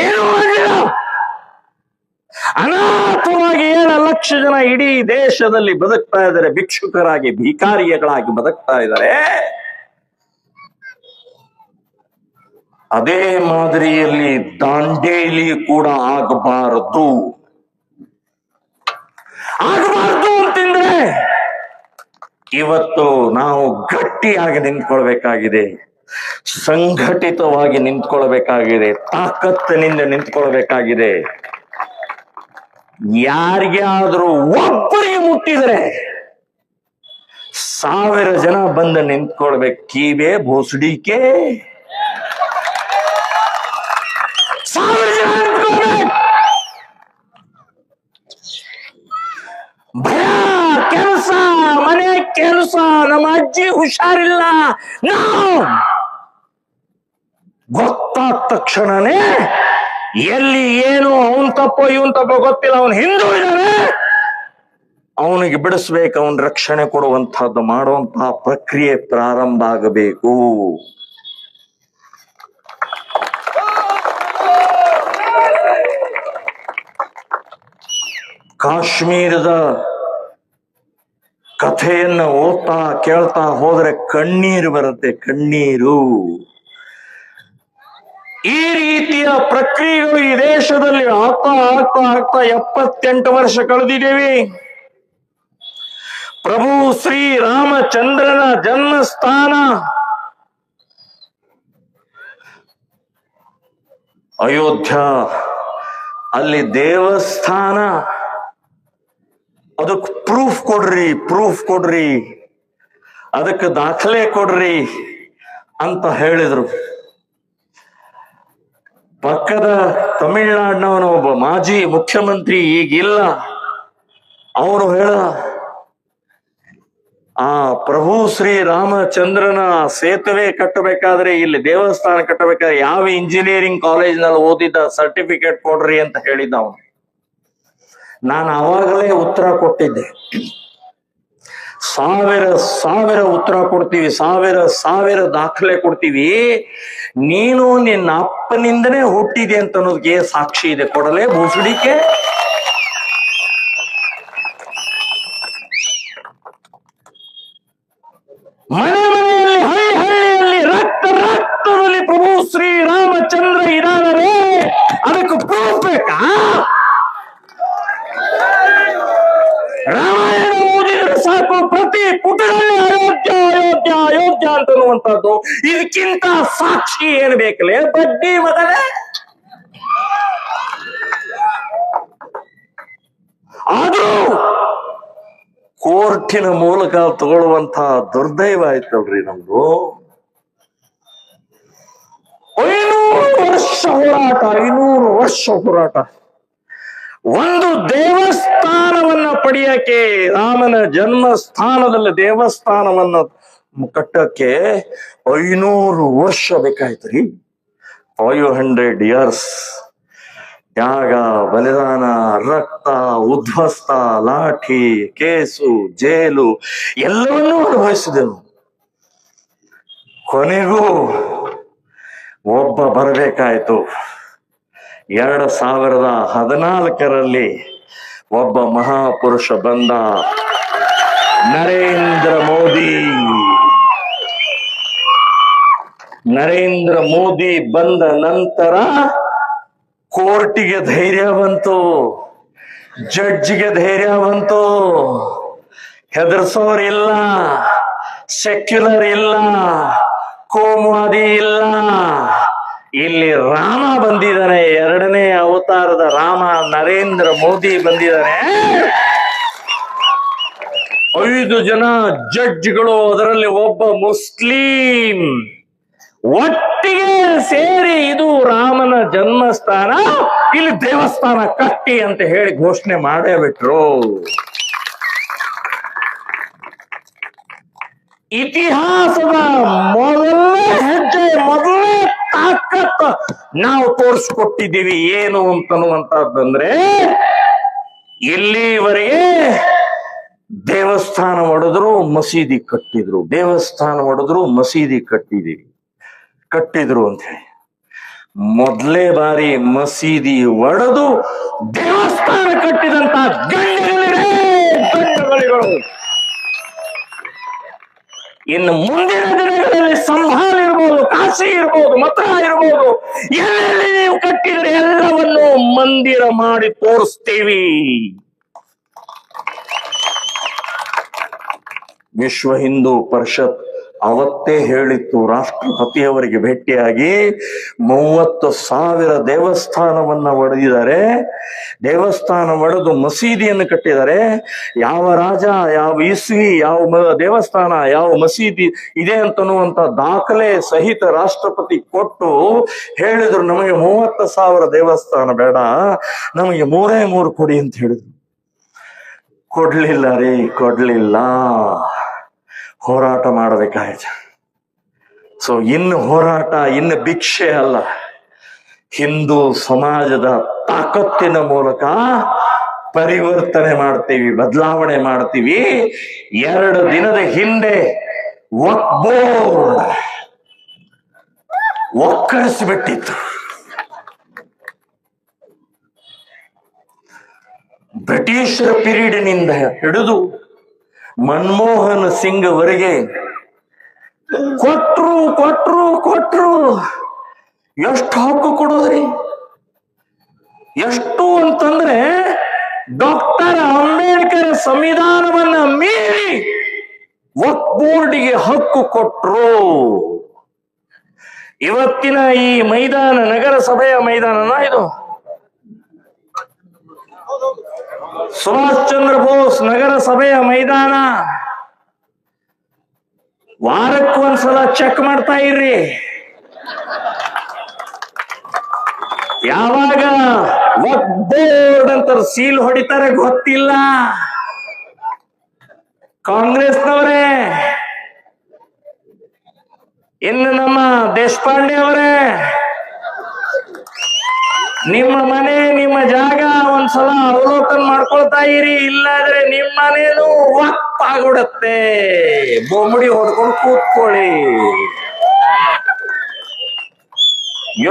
[SPEAKER 3] ಏನು ಮಾಡಲಿಲ್ಲ. ಅನಾಥವಾಗಿ 7 ಲಕ್ಷ ಜನ ಇಡೀ ದೇಶದಲ್ಲಿ ಬದುಕ್ತಾ ಇದ್ದಾರೆ, ಭಿಕ್ಷುಕರಾಗಿ, ಭಿಕಾರಿಗಳಾಗಿ ಬದುಕ್ತಾ ಇದ್ದಾರೆ. ಅದೇ ಮಾದರಿಯಲ್ಲಿ ದಾಂಡೇಲಿ ಕೂಡ ಆಗಬಾರದು ಅಂತಂದ್ರೆ ಇವತ್ತು ನಾವು ಗಟ್ಟಿಯಾಗಿ ನಿಂತ್ಕೊಳ್ಬೇಕಾಗಿದೆ, ಸಂಘಟಿತವಾಗಿ ನಿಂತ್ಕೊಳ್ಬೇಕಾಗಿದೆ, ತಾಕತ್ತಿನಿಂದ ನಿಂತ್ಕೊಳ್ಬೇಕಾಗಿದೆ. ಯಾರಿಗೆ ಆದ್ರೂ ಒಬ್ಬರಿಗೆ ಮುಟ್ಟಿದ್ರೆ 1000 ಜನ ಬಂದು ನಿಂತ್ಕೊಳ್ಬೇಕು. ಕೀವೆ ಭೋಸಡಿಕೆ 1000 ಜನ ನಿಂತ್ಕೊಳ್ಬೇಕು. ಭಯ, ಕೆಲಸ, ಮನೆ ಕೆಲಸ, ನಮ್ಮ ಅಜ್ಜಿ ಹುಷಾರಿಲ್ಲ, ನಾವು ಗೊತ್ತಾದ ತಕ್ಷಣನೇ ಎಲ್ಲಿ ಏನು ಅವನ್ ತಪ್ಪೋ ಇವನ್ ತಪ್ಪೋ ಗೊತ್ತಿಲ್ಲ, ಅವನ್ ಹಿಂದೂ ಇದ್ದಾನೆ, ಅವನಿಗೆ ಬಿಡಿಸ್ಬೇಕು, ಅವನ್ ರಕ್ಷಣೆ ಕೊಡುವಂತಹದ್ದು ಮಾಡುವಂತಹ ಪ್ರಕ್ರಿಯೆ ಪ್ರಾರಂಭ ಆಗಬೇಕು. ಕಾಶ್ಮೀರದ ಕಥೆಯನ್ನ ಓದ್ತಾ ಕೇಳ್ತಾ ಹೋದ್ರೆ ಕಣ್ಣೀರು ಬರುತ್ತೆ, ಕಣ್ಣೀರು. ಈ ರೀತಿಯ ಪ್ರಕ್ರಿಯೆಗಳು ಈ ದೇಶದಲ್ಲಿ ಆಗ್ತಾ ಆಗ್ತಾ ಆಗ್ತಾ 78 ವರ್ಷ ಕಳೆದಿದ್ದೇವೆ. ಪ್ರಭು ಶ್ರೀರಾಮಚಂದ್ರನ ಜನ್ಮಸ್ಥಾನ ಅಯೋಧ್ಯ, ಅಲ್ಲಿ ದೇವಸ್ಥಾನ. ಅದಕ್ಕೆ ಪ್ರೂಫ್ ಕೊಡ್ರಿ, ಅದಕ್ಕೆ ದಾಖಲೆ ಕೊಡ್ರಿ ಅಂತ ಹೇಳಿದ್ರು. ಪಕ್ಕದ ತಮಿಳುನಾಡಿನವನ ಒಬ್ಬ ಮಾಜಿ ಮುಖ್ಯಮಂತ್ರಿ ಈಗಿಲ್ಲ, ಅವನು ಹೇಳ, ಆ ಪ್ರಭು ಶ್ರೀರಾಮಚಂದ್ರನ ಸೇತುವೆ ಕಟ್ಟಬೇಕಾದ್ರೆ, ಇಲ್ಲಿ ದೇವಸ್ಥಾನ ಕಟ್ಟಬೇಕಾದ್ರೆ ಯಾವ ಇಂಜಿನಿಯರಿಂಗ್ ಕಾಲೇಜ್ನಲ್ಲಿ ಓದಿದ್ದ ಸರ್ಟಿಫಿಕೇಟ್ ಕೊಡ್ರಿ ಅಂತ ಹೇಳಿದ್ದ ಅವನು. ನಾನು ಆವಾಗಲೇ ಉತ್ತರ ಕೊಟ್ಟಿದ್ದೆ, ಸಾವಿರ ಉತ್ತರ ಕೊಡ್ತೀವಿ, ಸಾವಿರ ದಾಖಲೆ ಕೊಡ್ತೀವಿ. ನೀನು ನಿನ್ನ ಅಪ್ಪನಿಂದನೇ ಹುಟ್ಟಿದೆ ಅಂತ ಅನ್ನೋದಕ್ಕೆ ಸಾಕ್ಷಿ ಇದೆ, ಕೊಡಲೇ ಭೂಸುಡಿಕೆ? ಮನೆಯಲ್ಲಿ ಹಳ್ಳಿಯಲ್ಲಿ ರಕ್ತದಲ್ಲಿ ಪ್ರಭು ಶ್ರೀರಾಮಚಂದ್ರ ಇದಾದರೆ ಅದಕ್ಕೆ ಪ್ರೂಫ್ ಬೇಕಾ? ರಾಮಾಯಣ ಓದಿದ್ರೆ ಸಾಕು, ಪ್ರತಿ ಪುಟದಲ್ಲಿ ಅಯೋಧ್ಯ ಅಂತನ್ನುವಂಥದ್ದು. ಇದಕ್ಕಿಂತ ಸಾಕ್ಷಿ ಏನ್ ಬೇಕಲೇ ಬಡ್ಡಿ ಮಗನೇ? ಆದ್ರೂ ಕೋರ್ಟಿನ ಮೂಲಕ ತಗೊಳ್ಳುವಂತ ದುರ್ದೈವ ಆಯ್ತಲ್ರಿ ನಮ್ದು. 500 ವರ್ಷ ಹೋರಾಟ. ಒಂದು ದೇವಸ್ಥಾನವನ್ನ ಪಡೆಯಕ್ಕೆ, ರಾಮನ ಜನ್ಮಸ್ಥಾನದಲ್ಲಿ ದೇವಸ್ಥಾನವನ್ನ ಕಟ್ಟಕ್ಕೆ 500 ವರ್ಷ ಬೇಕಾಯ್ತ್ರಿ. 500 years. ತ್ಯಾಗ, ಬಲಿದಾನ, ರಕ್ತ, ಉದ್ವಸ್ತ, ಲಾಠಿ, ಕೇಸು, ಜೈಲು ಎಲ್ಲವನ್ನೂ ಅನುಭವಿಸಿದೆವು. ಕೊನೆಗೂ ಒಬ್ಬ ಬರಬೇಕಾಯ್ತು. 2014ರಲ್ಲಿ ಒಬ್ಬ ಮಹಾಪುರುಷ ಬಂದ, ನರೇಂದ್ರ ಮೋದಿ ಬಂದ ನಂತರ ಕೋರ್ಟಿಗೆ ಧೈರ್ಯ ಬಂತು, ಜಡ್ಜಿಗೆ ಧೈರ್ಯ ಬಂತು. ಹೆದರ್ಸೋರಿಲ್ಲ, ಸೆಕ್ಯುಲರ್ ಇಲ್ಲ, ಕೋಮುವಾದಿ ಇಲ್ಲ. ಇಲ್ಲಿ ರಾಮ ಬಂದಿದ್ದಾನೆ, 2ನೇ ಅವತಾರದ ರಾಮ ನರೇಂದ್ರ ಮೋದಿ ಬಂದಿದ್ದಾನೆ. 5 ಜನ ಜಡ್ಜ್ಗಳು, ಅದರಲ್ಲಿ ಒಬ್ಬ ಮುಸ್ಲಿಂ, ಒಟ್ಟಿಗೆ ಸೇರಿ ಇದು ರಾಮನ ಜನ್ಮಸ್ಥಾನ, ಇಲ್ಲಿ ದೇವಸ್ಥಾನ ಕಟ್ಟಿ ಅಂತ ಹೇಳಿ ಘೋಷಣೆ ಮಾಡೇ ಬಿಟ್ರು. ಇತಿಹಾಸದ ಮೊದಲನೇ ಹೆಜ್ಜೆ, ಮೊದಲನೇ ತಾಕತ್ ನಾವು ತೋರಿಸ್ಕೊಟ್ಟಿದ್ದೀವಿ. ಏನು ಅಂತನ್ನುವಂತಹದ್ದಂದ್ರೆ, ಇಲ್ಲಿವರೆಗೆ ದೇವಸ್ಥಾನ ಒಡೆದ್ರು, ಮಸೀದಿ ಕಟ್ಟಿದ್ರು, ದೇವಸ್ಥಾನ ಒಡೆದ್ರು, ಮಸೀದಿ ಕಟ್ಟಿದ್ರು ಅಂತ ಹೇಳಿ. ಮೊದಲೇ ಬಾರಿ ಮಸೀದಿ ಒಡೆದು ದೇವಸ್ಥಾನ ಕಟ್ಟಿದಂತ ಗಂಡುಗಳಿಗಳು. ಇನ್ನು ಮುಂದಿನ ದಿನಗಳಲ್ಲಿ ಸಂಭಾಲ್ ಇರ್ಬೋದು, ಕಾಶಿ ಇರ್ಬೋದು, ಮಥುರಾ ಇರ್ಬೋದು, ಎಲ್ಲೆಲ್ಲಿ ನೀವು ಕಟ್ಟಿದ್ರೆ ಎಲ್ಲವನ್ನು ಮಂದಿರ ಮಾಡಿ ತೋರಿಸ್ತೀವಿ. ವಿಶ್ವ ಹಿಂದೂ ಪರಿಷತ್ ಅವತ್ತೇ ಹೇಳಿತ್ತು, ರಾಷ್ಟ್ರಪತಿಯವರಿಗೆ ಭೇಟಿಯಾಗಿ 30,000 ದೇವಸ್ಥಾನವನ್ನ ಒಡೆದಿದ್ದಾರೆ, ದೇವಸ್ಥಾನ ಒಡೆದು ಮಸೀದಿಯನ್ನು ಕಟ್ಟಿದ್ದಾರೆ. ಯಾವ ರಾಜ, ಯಾವ ಇಸ್ವಿ, ಯಾವ ದೇವಸ್ಥಾನ, ಯಾವ ಮಸೀದಿ ಇದೆ ಅಂತನ್ನುವಂತ ದಾಖಲೆ ಸಹಿತ ರಾಷ್ಟ್ರಪತಿ ಕೊಟ್ಟು ಹೇಳಿದ್ರು, ನಮಗೆ 30,000 ದೇವಸ್ಥಾನ ಬೇಡ, ನಮಗೆ 3 ಕೊಡಿ ಅಂತ ಹೇಳಿದ್ರು. ಕೊಡ್ಲಿಲ್ಲ. ಹೋರಾಟ ಮಾಡಬೇಕಾಯ್ತು. ಸೊ ಇನ್ನು ಹೋರಾಟ, ಇನ್ನು ಭಿಕ್ಷೆ ಅಲ್ಲ, ಹಿಂದೂ ಸಮಾಜದ ತಾಕತ್ತಿನ ಮೂಲಕ ಪರಿವರ್ತನೆ ಮಾಡ್ತೀವಿ, ಬದಲಾವಣೆ ಮಾಡ್ತೀವಿ. 2 ದಿನದ ಹಿಂದೆ ವಕ್ಫ್ ಬೋರ್ಡ್ ಒಕ್ಕರಿಸಿಬಿಟ್ಟಿತ್ತು. ಬ್ರಿಟಿಷರ ಪೀರಿಯಡ್ನಿಂದ ಹಿಡಿದು ಮನಮೋಹನ್ ಸಿಂಗ್ ವರೆಗೆ ಕೊಟ್ರು ಕೊಟ್ರು ಕೊಟ್ರು. ಎಷ್ಟು ಹಕ್ಕು ಕೊಡೋದ್ರಿ? ಎಷ್ಟು ಅಂತಂದ್ರೆ ಡಾಕ್ಟರ್ ಅಂಬೇಡ್ಕರ್ ಸಂವಿಧಾನವನ್ನ ಮೀರಿ ವಕ್ಫ್ ಬೋರ್ಡ್ಗೆ ಹಕ್ಕು ಕೊಟ್ರು. ಇವತ್ತಿನ ಈ ಮೈದಾನ ನಗರಸಭೆಯ ಮೈದಾನನ ಇದು. ಸುಭಾಷ್ ಚಂದ್ರ ಬೋಸ್ ನಗರಸಭೆಯ ಮೈದಾನ. ವಾರಕ್ಕೊಂದ್ಸಲ ಚೆಕ್ ಮಾಡ್ತಾ ಇರ್ರಿ. ಯಾವಾಗ ವಕ್ಫ್ ಬೋರ್ಡ್ ಅಂತ ಸೀಲ್ ಹೊಡಿತಾರೆ ಗೊತ್ತಿಲ್ಲ. ಕಾಂಗ್ರೆಸ್ನವರೇ, ಇನ್ನು ನಮ್ಮ ದೇಶಪಾಂಡೆ ಅವರೇ, ನಿಮ್ಮ ಮನೆ ನಿಮ್ಮ ಜಾಗ ಒಂದ್ಸಲ ಅವಲೋಕನ ಮಾಡ್ಕೊಳ್ತಾ ಇರಿ. ಇಲ್ಲಾದ್ರೆ ನಿಮ್ಮ ಮನೇನು ವಕ್ಫ್ ಆಗ್ಬಿಡತ್ತೆ. ಬೊಂಬಡಿ ಹೊಡ್ಕೊಂಡು ಕೂತ್ಕೊಳ್ಳಿ.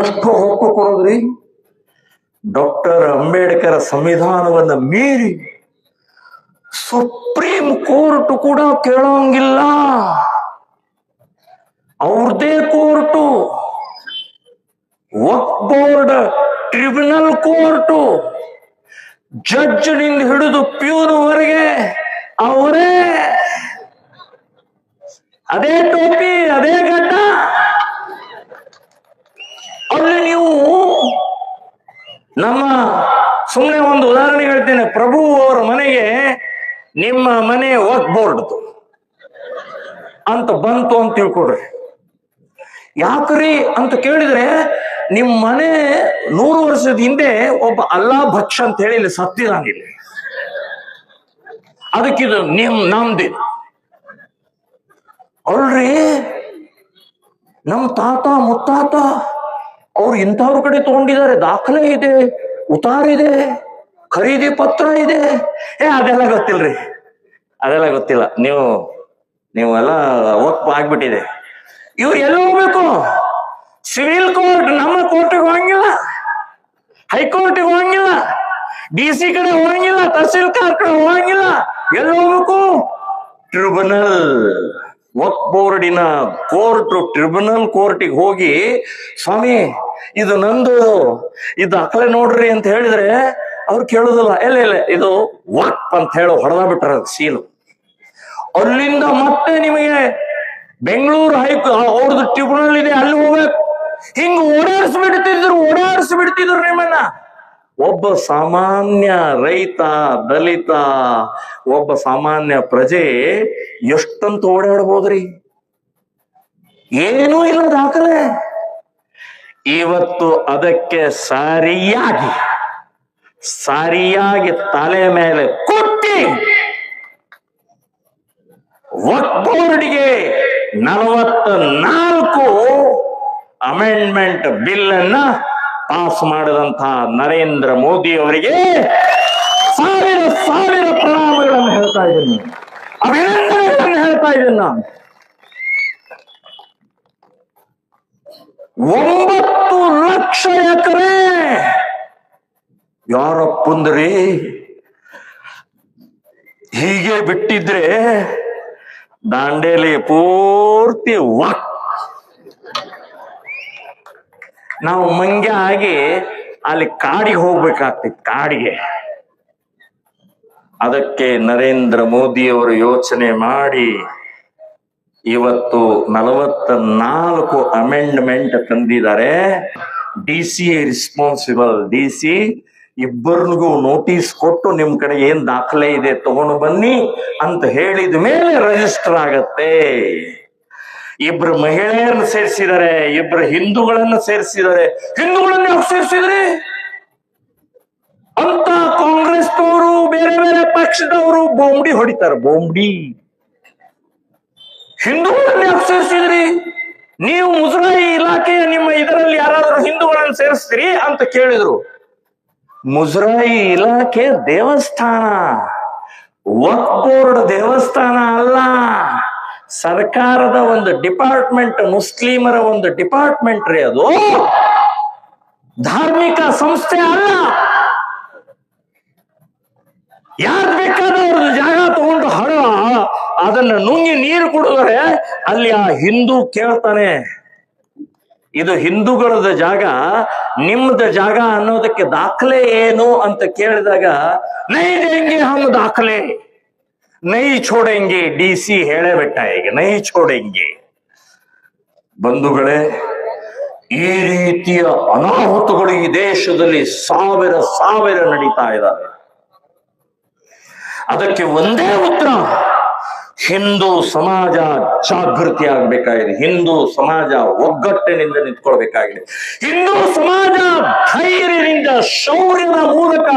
[SPEAKER 3] ಎಷ್ಟು ಹಕ್ಕು ಕೊಡೋದ್ರಿ? ಡಾಕ್ಟರ್ ಅಂಬೇಡ್ಕರ್ ಸಂವಿಧಾನವನ್ನ ಮೀರಿ ಸುಪ್ರೀಂ ಕೋರ್ಟ್ ಕೂಡ ಕೇಳೋಂಗಿಲ್ಲ. ಅವ್ರದೇ ಕೋರ್ಟು, ವಕ್ಫ್ ಬೋರ್ಡ್ ಟ್ರಿಬ್ಯುನಲ್ ಕೋರ್ಟು, ಜಡ್ಜ್ ನಿಂದ ಹಿಡಿದು ಪ್ಯೂನ್ವರೆಗೆ ಅವರೇ. ಅದೇ ಟೋಪಿ, ಅದೇ ಗಡ್ಡ. ಅಲ್ಲಿ ನೀವು ನಮ್ಮ ಸುಮ್ಮನೆ ಒಂದು ಉದಾಹರಣೆ ಹೇಳ್ತೇನೆ. ಪ್ರಭು ಅವರ ಮನೆಗೆ ನಿಮ್ಮ ಮನೆ ವಕ್ಫ್ ಬೋರ್ಡ್ ಅಂತ ಬಂತು ಅಂತ ತಿಳ್ಕೊಡ್ರಿ. ಯಾಕ್ರಿ ಅಂತ ಕೇಳಿದ್ರೆ, ನಿಮ್ ಮನೆ 100 ವರ್ಷದ ಹಿಂದೆ ಒಬ್ಬ ಅಲ್ಲಾ ಭಕ್ಷ ಅಂತ ಹೇಳಿ ಇಲ್ಲಿ ಸತ್ತಿದಾನಿಲ್ಲ. ಅದಕ್ಕಿದು ನಮ್ದಿ ಅಲ್ರಿ. ನಮ್ಮ ತಾತ ಮುತ್ತಾತ ಅವ್ರು ಇಂಥವ್ರ ಕಡೆ ತಗೊಂಡಿದ್ದಾರೆ, ದಾಖಲೆ ಇದೆ, ಉತಾರಿದೆ, ಖರೀದಿ ಪತ್ರ ಇದೆ. ಅದೆಲ್ಲ ಗೊತ್ತಿಲ್ರಿ, ಅದೆಲ್ಲ ಗೊತ್ತಿಲ್ಲ. ನೀವೆಲ್ಲ ವಕ್ಫ್ ಆಗ್ಬಿಟ್ಟಿದೆ. ಇವ್ರು ಎಲ್ಲಿ ಹೋಗ್ಬೇಕು? Civil court. ನಮ್ಮ ಕೋರ್ಟಿಗೆ ಹೋಗಂಗಿಲ್ಲ, ಹೈಕೋರ್ಟಿಗೆ ಹೋಗಂಗಿಲ್ಲ, DC ಕಡೆ ಹೋಗಂಗಿಲ್ಲ, ತಹಸೀಲ್ದಾರ್ ಕಡೆ ಹೋಗಂಗಿಲ್ಲ. ಎಲ್ಲಿ ಹೋಗ್ಬೇಕು? ಟ್ರಿಬ್ಯುನಲ್. ವಕ್ಫ್ ಬೋರ್ಡಿನ ಕೋರ್ಟ್ ಟ್ರಿಬ್ಯುನಲ್ ಕೋರ್ಟಿಗೆ ಹೋಗಿ, ಸ್ವಾಮಿ ಇದು ನಂದು, ಇದು ದಾಖಲೆ ನೋಡ್ರಿ ಅಂತ ಹೇಳಿದ್ರೆ ಅವ್ರು ಕೇಳುದಿಲ್ಲ. ಇಲ್ಲ ಇದು ವಕ್ಫ್ ಅಂತ ಹೇಳಿ ಹೊಡೆದ ಬಿಟ್ರ ಸೀಲು. ಅಲ್ಲಿಂದ ಮತ್ತೆ ನಿಮಗೆ ಬೆಂಗಳೂರು ಅವ್ರದ್ದು ಟ್ರಿಬ್ಯುನಲ್ ಇದೆ, ಅಲ್ಲಿ ಹೋಗ್ಬೇಕು. ಹಿಂಗ ಓಡಾಡಿಸ್ಬಿಡ್ತಿದ್ರು ನಿಮ್ಮನ್ನ. ಒಬ್ಬ ಸಾಮಾನ್ಯ ರೈತ, ದಲಿತ, ಒಬ್ಬ ಸಾಮಾನ್ಯ ಪ್ರಜೆ ಎಷ್ಟಂತ ಓಡಾಡ್ಬೋದ್ರಿ? ಏನೂ ಇಲ್ಲ ದಾಖಲೆ. ಇವತ್ತು ಅದಕ್ಕೆ ಸರಿಯಾಗಿ ತಲೆ ಮೇಲೆ ಕೊಟ್ಟಿ ವಕ್ಫ್ ಬೋರ್ಡ್ಗೆ 44 ಅಮೆಂಡ್ಮೆಂಟ್ ಬಿಲ್ ಅನ್ನ ಪಾಸ್ ಮಾಡಿದಂತಹ ನರೇಂದ್ರ ಮೋದಿ ಅವರಿಗೆ ಸಾವಿರ ಪ್ರಣಾಮಗಳನ್ನು ಹೇಳ್ತಾ ಇದ್ದೀನಿ, ಅಭಿನಂದನೆಗಳನ್ನು ಹೇಳ್ತಾ ಇದ್ದೀನಿ ನಾನು. 9 ಲಕ್ಷ ಎಕರೆ ಯಾರಪ್ಪಂದ್ರಿ ಹೀಗೆ ಬಿಟ್ಟಿದ್ರೆ ದಾಂಡೇಲಿ ಪೂರ್ತಿ ವಕ್ಫ್. ನಾವು ಮಂಗ್ಯ ಆಗಿ ಅಲ್ಲಿ ಕಾಡಿಗೆ ಹೋಗ್ಬೇಕಾಗ್ತಿತ್ತು, ಕಾಡಿಗೆ. ಅದಕ್ಕೆ ನರೇಂದ್ರ ಮೋದಿ ಅವರು ಯೋಚನೆ ಮಾಡಿ ಇವತ್ತು 44 ಅಮೆಂಡ್ಮೆಂಟ್ ತಂದಿದ್ದಾರೆ. DC ರಿಸ್ಪಾನ್ಸಿಬಲ್, DC ಇಬ್ಬರಿಗೂ ನೋಟಿಸ್ ಕೊಟ್ಟು ನಿಮ್ ಕಡೆ ಏನ್ ದಾಖಲೆ ಇದೆ ತಗೊಂಡು ಬನ್ನಿ ಅಂತ ಹೇಳಿದ ಮೇಲೆ ರಿಜಿಸ್ಟರ್ ಆಗತ್ತೆ. 2 ಮಹಿಳೆಯರನ್ನ ಸೇರಿಸಿದ್ದಾರೆ, 2 ಹಿಂದೂಗಳನ್ನ ಸೇರಿಸಿದ್ದಾರೆ. ಹಿಂದೂಗಳನ್ನ ಯಾಕೆ ಸೇರಿಸಿದ್ರಿ ಅಂತ ಕಾಂಗ್ರೆಸ್ನವರು, ಬೇರೆ ಬೇರೆ ಪಕ್ಷದವರು ಬೊಂಬಡಿ ಹೊಡಿತಾರೆ. ಬೊಂಬಡಿ ಹಿಂದೂಗಳನ್ನ ಯಾಕೆ ಸೇರಿಸಿದ್ರಿ? ನೀವು ಮುಜರಾಯಿ ಇಲಾಖೆಯ ನಿಮ್ಮ ಇದರಲ್ಲಿ ಯಾರಾದ್ರೂ ಹಿಂದೂಗಳನ್ನ ಸೇರಿಸ್ತೀರಿ ಅಂತ ಕೇಳಿದ್ರು. ಮುಜರಾಯಿ ಇಲಾಖೆ ದೇವಸ್ಥಾನ, ವಕ್ಫ್ ಬೋರ್ಡ್ ದೇವಸ್ಥಾನ ಅಲ್ಲ. ಸರ್ಕಾರದ ಒಂದು ಡಿಪಾರ್ಟ್ಮೆಂಟ್, ಮುಸ್ಲಿಮರ ಒಂದು ಡಿಪಾರ್ಟ್ಮೆಂಟ್ ರೀ ಅದು, ಧಾರ್ಮಿಕ ಸಂಸ್ಥೆ ಅಲ್ಲ. ಯಾರು ಬೇಕಾದವ್ರದ್ದು ಜಾಗ ತಗೊಂಡು ಅದನ್ನ ನುಂಗಿ ನೀರು ಕುಡಿದ್ರೆ ಅಲ್ಲಿ ಆ ಹಿಂದೂ ಕೇಳ್ತಾನೆ, ಇದು ಹಿಂದೂಗಳದ ಜಾಗ, ನಿಮ್ದ ಜಾಗ ಅನ್ನೋದಕ್ಕೆ ದಾಖಲೆ ಏನು ಅಂತ ಕೇಳಿದಾಗ ನೈ ದೇಂಗೆ ಹಮ್ ದಾಖಲೆ ನೈ ಛೋಡೆಂಗೆ, DC ಹೇಳೇ ಬಿಟ್ಟ ಈಗ, ನೈ ಛೋಡೆಂಗೆ. ಬಂಧುಗಳೇ, ಈ ರೀತಿಯ ಅನಾಹುತಗಳು ಈ ದೇಶದಲ್ಲಿ ಸಾವಿರ ನಡೀತಾ ಇದ್ದಾವೆ. ಅದಕ್ಕೆ ಒಂದೇ ಉತ್ತರ, ಹಿಂದೂ ಸಮಾಜ ಜಾಗೃತಿ ಆಗ್ಬೇಕಾಗಿದೆ, ಹಿಂದೂ ಸಮಾಜ ಒಗ್ಗಟ್ಟಿನಿಂದ ನಿಂತ್ಕೊಳ್ಬೇಕಾಗಿದೆ, ಹಿಂದೂ ಸಮಾಜ ಧೈರ್ಯದಿಂದ ಶೌರ್ಯದ ಮೂಲಕ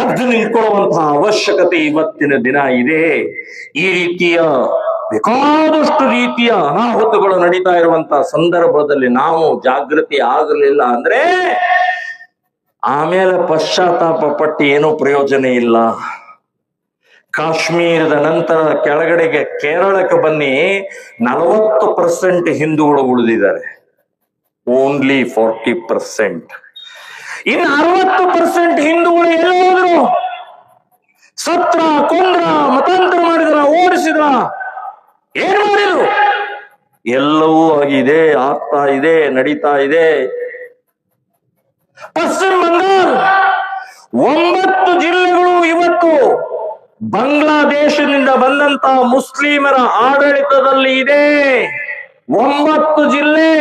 [SPEAKER 3] ಎದ್ದು ನಿಂತ್ಕೊಳ್ಳುವಂತಹ ಅವಶ್ಯಕತೆ ಇವತ್ತಿನ ದಿನ ಇದೆ. ಈ ರೀತಿಯ ಬೇಕಾದಷ್ಟು ರೀತಿಯ ಅನಾಹುತಗಳು ನಡೀತಾ ಇರುವಂತಹ ಸಂದರ್ಭದಲ್ಲಿ ನಾವು ಜಾಗೃತಿ ಆಗಲಿಲ್ಲ ಅಂದ್ರೆ ಆಮೇಲೆ ಪಶ್ಚಾತ್ತಾಪ ಪಟ್ಟು ಏನೂ ಪ್ರಯೋಜನ ಇಲ್ಲ. ಕಾಶ್ಮೀರದ ನಂತರ ಕೆಳಗಡೆಗೆ ಕೇರಳಕ್ಕೆ ಬನ್ನಿ, 40% ಹಿಂದೂಗಳು ಉಳಿದಿದ್ದಾರೆ, ಓನ್ಲಿ 40%. ಇನ್ನು 60% ಹಿಂದೂಗಳು ಎಲ್ಲ ಹೋದ್ರು? ಸತ್ರ, ಕೊಂದ್ರ, ಮತಾಂತರ ಮಾಡಿದ್ರ, ಓಡಿಸಿದ್ರ, ಏನ್ ಮಾಡಿದ್ರು? ಎಲ್ಲವೂ ಆಗಿದೆ, ಆಗ್ತಾ ಇದೆ, ನಡೀತಾ ಇದೆ. ಪಶ್ಚಿಮ ಬಂಗಾಳ 9 ಜಿಲ್ಲೆಗಳು ಇವತ್ತು ಬಾಂಗ್ಲಾದೇಶದಿಂದ ಬಂದಂತ ಮುಸ್ಲಿಮರ ಆಡಳಿತದಲ್ಲಿ ಇದೆ. 9 ಜಿಲ್ಲೆ.